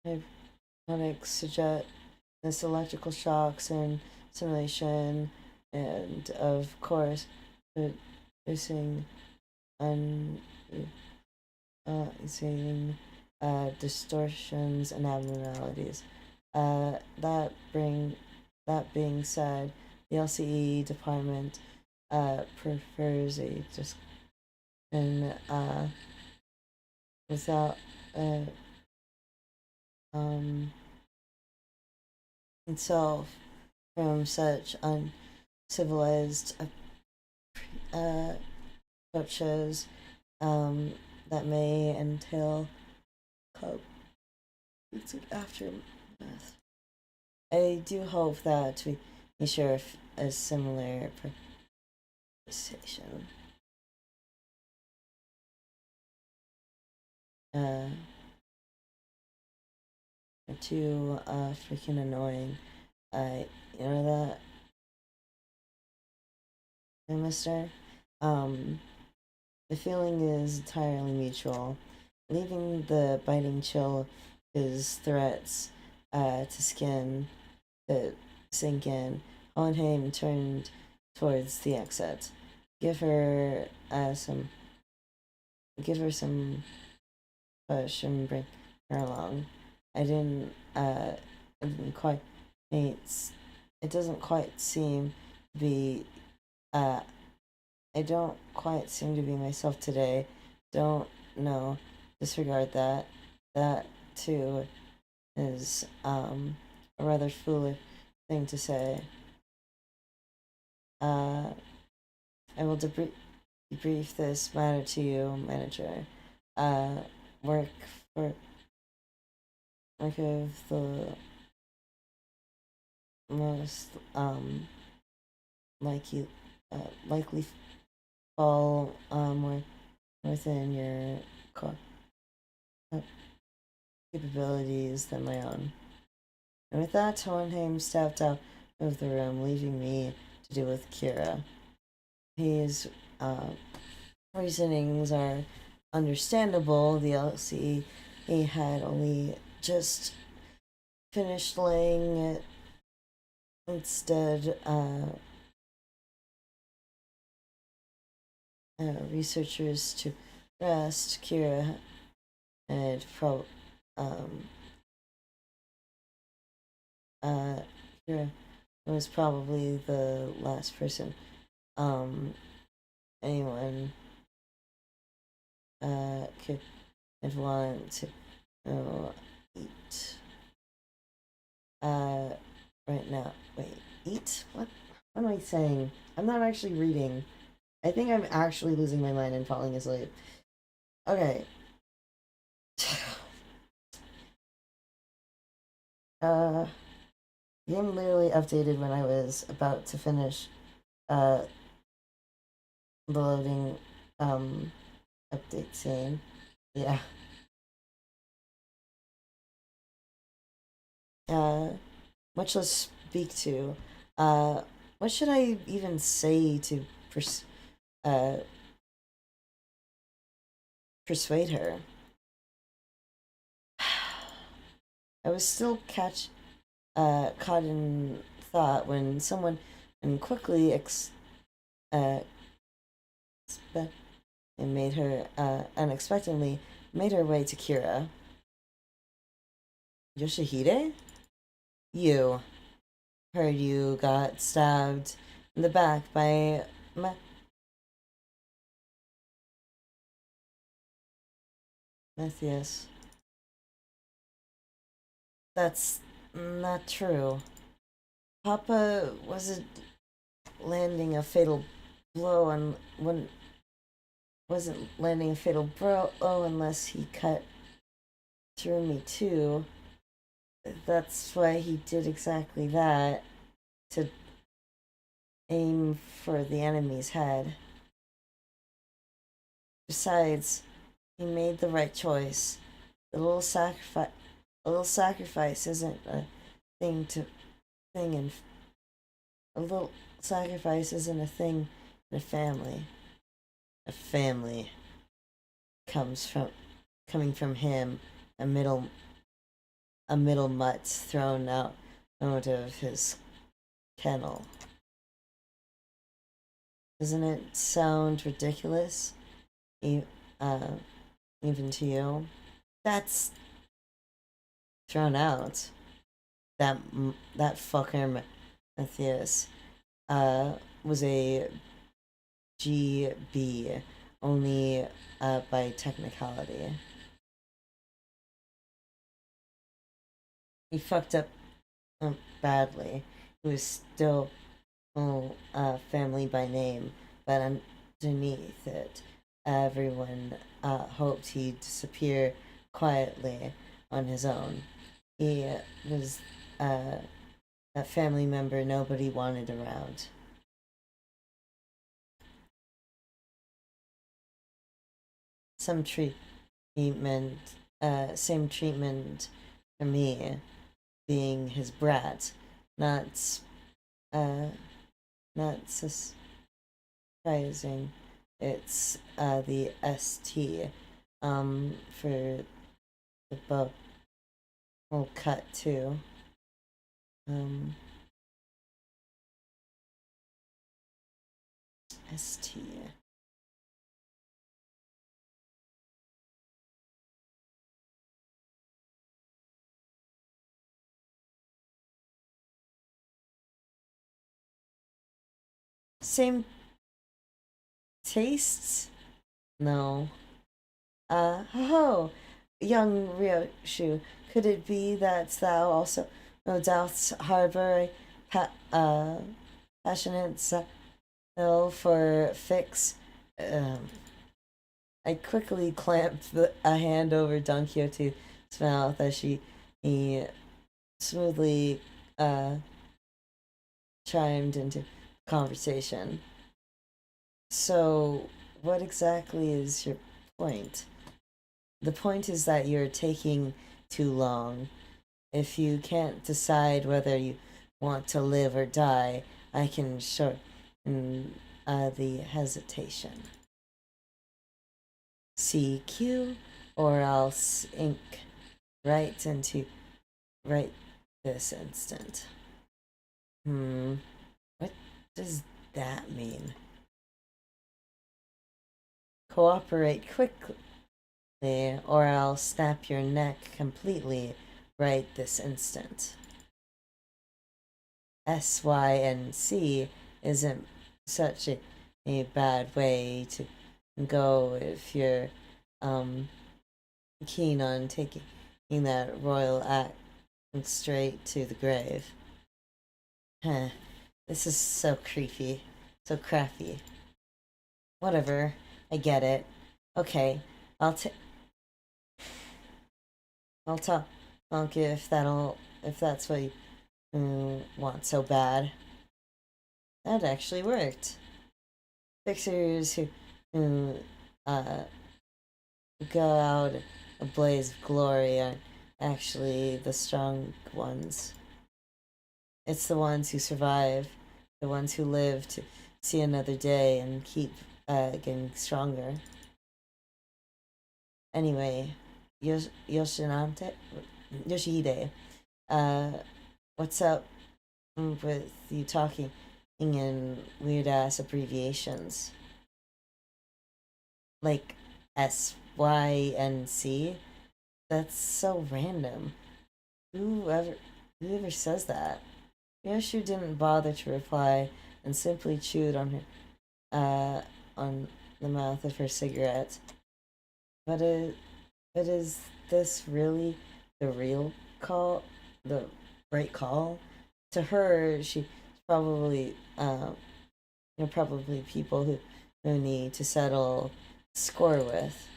hypnotic suggest this electrical shocks and simulation, and of course, producing seeing distortions and abnormalities. That being said, the LCE department prefers a discussion without itself from such uncivilized approaches that may entail aftermath. I do hope that we share a similar conversation. Too freaking annoying. You know that, Mister? The feeling is entirely mutual. Leaving the biting chill, his threats to sink in, Hohenheim turned towards the exit. Give her some push and bring her along. I didn't quite. It doesn't quite seem to be. I don't quite seem to be myself today. Don't know. Disregard that. That too is a rather foolish thing to say. I will debrief this matter to you, manager. Work of the most likely fall more within your capabilities than my own. And with that, Hohenheim stepped out of the room, leaving me to deal with Kira. His reasonings are understandable. The LC he had only just finished laying it. Instead, researchers to rest. Kira had Kira was probably the last person anyone could want to eat right now. Wait, eat? What am I saying? I'm not actually reading. I think I'm actually losing my mind and falling asleep. Okay. Game literally updated when I was about to finish the loading update scene. Yeah. Much less speak to. What should I even say to persuade her? I was still caught in thought when someone quickly uh, and made her unexpectedly made her way to Kira. Yoshihide? You. Heard you got stabbed in the back by Matthias. That's not true. Papa wasn't landing a fatal blow and wasn't landing a fatal blow unless he cut through me too. That's why he did exactly that, to aim for the enemy's head. Besides, he made the right choice. The little sacrifice isn't a thing to thing in a little sacrifice isn't a thing in a family. A family coming from him, a middle mutt thrown out of his kennel. Doesn't it sound ridiculous? Even to you? That's thrown out. That fucker Matthias was a GB only by technicality. He fucked up badly. He was still family by name, but underneath it, everyone hoped he'd disappear quietly on his own. He was a family member nobody wanted around. Same treatment for me, being his brat, not surprising. It's the ST for the bow. We'll cut too. ST. Same tastes? No. Ho, young Ryoshu, could it be that thou also no doubts harbor a passionate zeal for fix? I quickly clamped a hand over Don Quixote's mouth as he smoothly chimed into conversation. So, what exactly is your point? The point is that you're taking too long. If you can't decide whether you want to live or die, I can shorten the hesitation. CQ, or else ink right this instant. What does that mean? Cooperate quickly, or I'll snap your neck completely right this instant. SYNC isn't such a bad way to go if you're keen on taking that royal act straight to the grave. This is so creepy, so crappy. Whatever, I get it. Okay, I'll talk if that's what you want so bad. That actually worked. Fixers who go out a blaze of glory are actually the strong ones. It's the ones who survive, the ones who live to see another day and keep getting stronger. Anyway, Yoshihide, what's up with you talking in weird ass abbreviations like SYNC. That's so random. Whoever whoever says that? Yoshu didn't bother to reply and simply chewed on the mouth of her cigarette. But is this really the real call? The right call? To her, she's probably probably people who need to settle score with,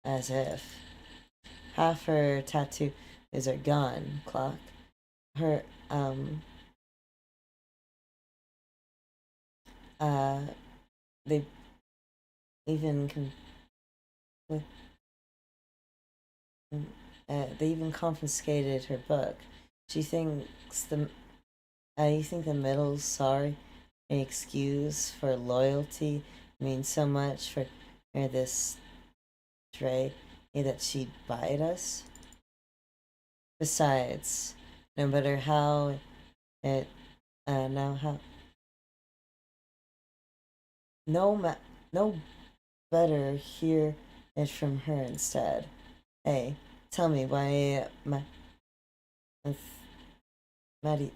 as if half her tattoo is her gun clock. Her uh they even they even confiscated her book. She thinks you think the middle's sorry an excuse for loyalty means so much for this stray that she'd bite us. Besides, no matter how it now how no better hear it from her instead. Hey, tell me why Maddie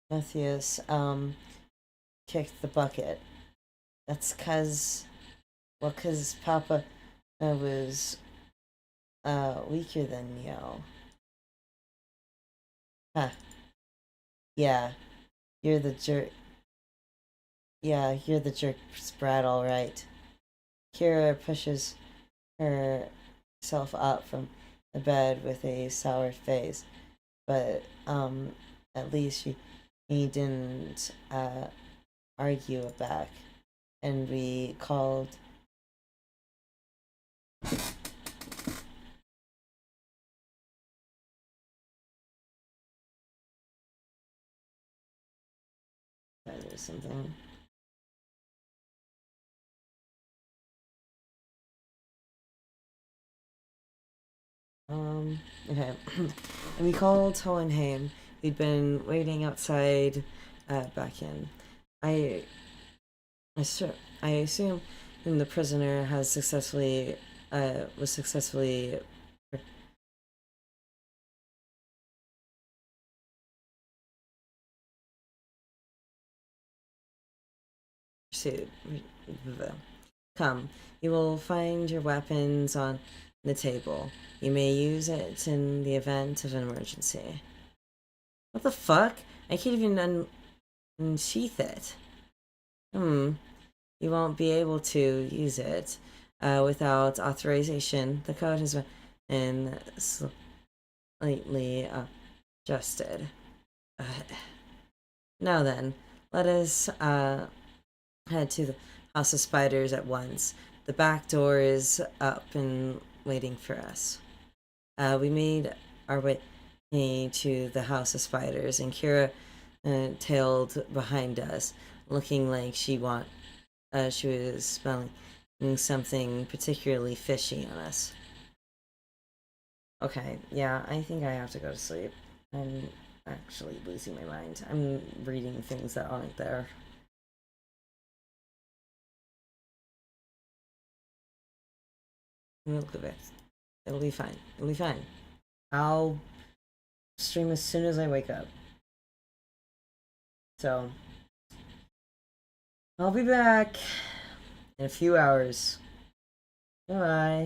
Matthias kicked the bucket. That's cause Papa was weaker than Yo. Huh. Yeah, you're the jerk. Yeah, you're the jerk brat, all right. Kira pushes herself up from the bed with a sour face, but at least he didn't argue it back, and we called. There's something. Okay. And we called Hohenheim. We'd been waiting outside back in. I, I assume the prisoner has was successfully pursued. Come, you will find your weapons on the table. You may use it in the event of an emergency. What the fuck? I can't even unsheath it. You won't be able to use it without authorization. The code has been slightly adjusted. Now then, let us head to the House of Spiders at once. The back door is up and waiting for us. We made our way to the House of Spiders, and Kira tailed behind us, looking like she was smelling something particularly fishy on us. Okay, yeah, I think I have to go to sleep. I'm actually losing my mind. I'm reading things that aren't there. Look at this. It'll be fine. It'll be fine. I'll stream as soon as I wake up. So, I'll be back in a few hours. Bye.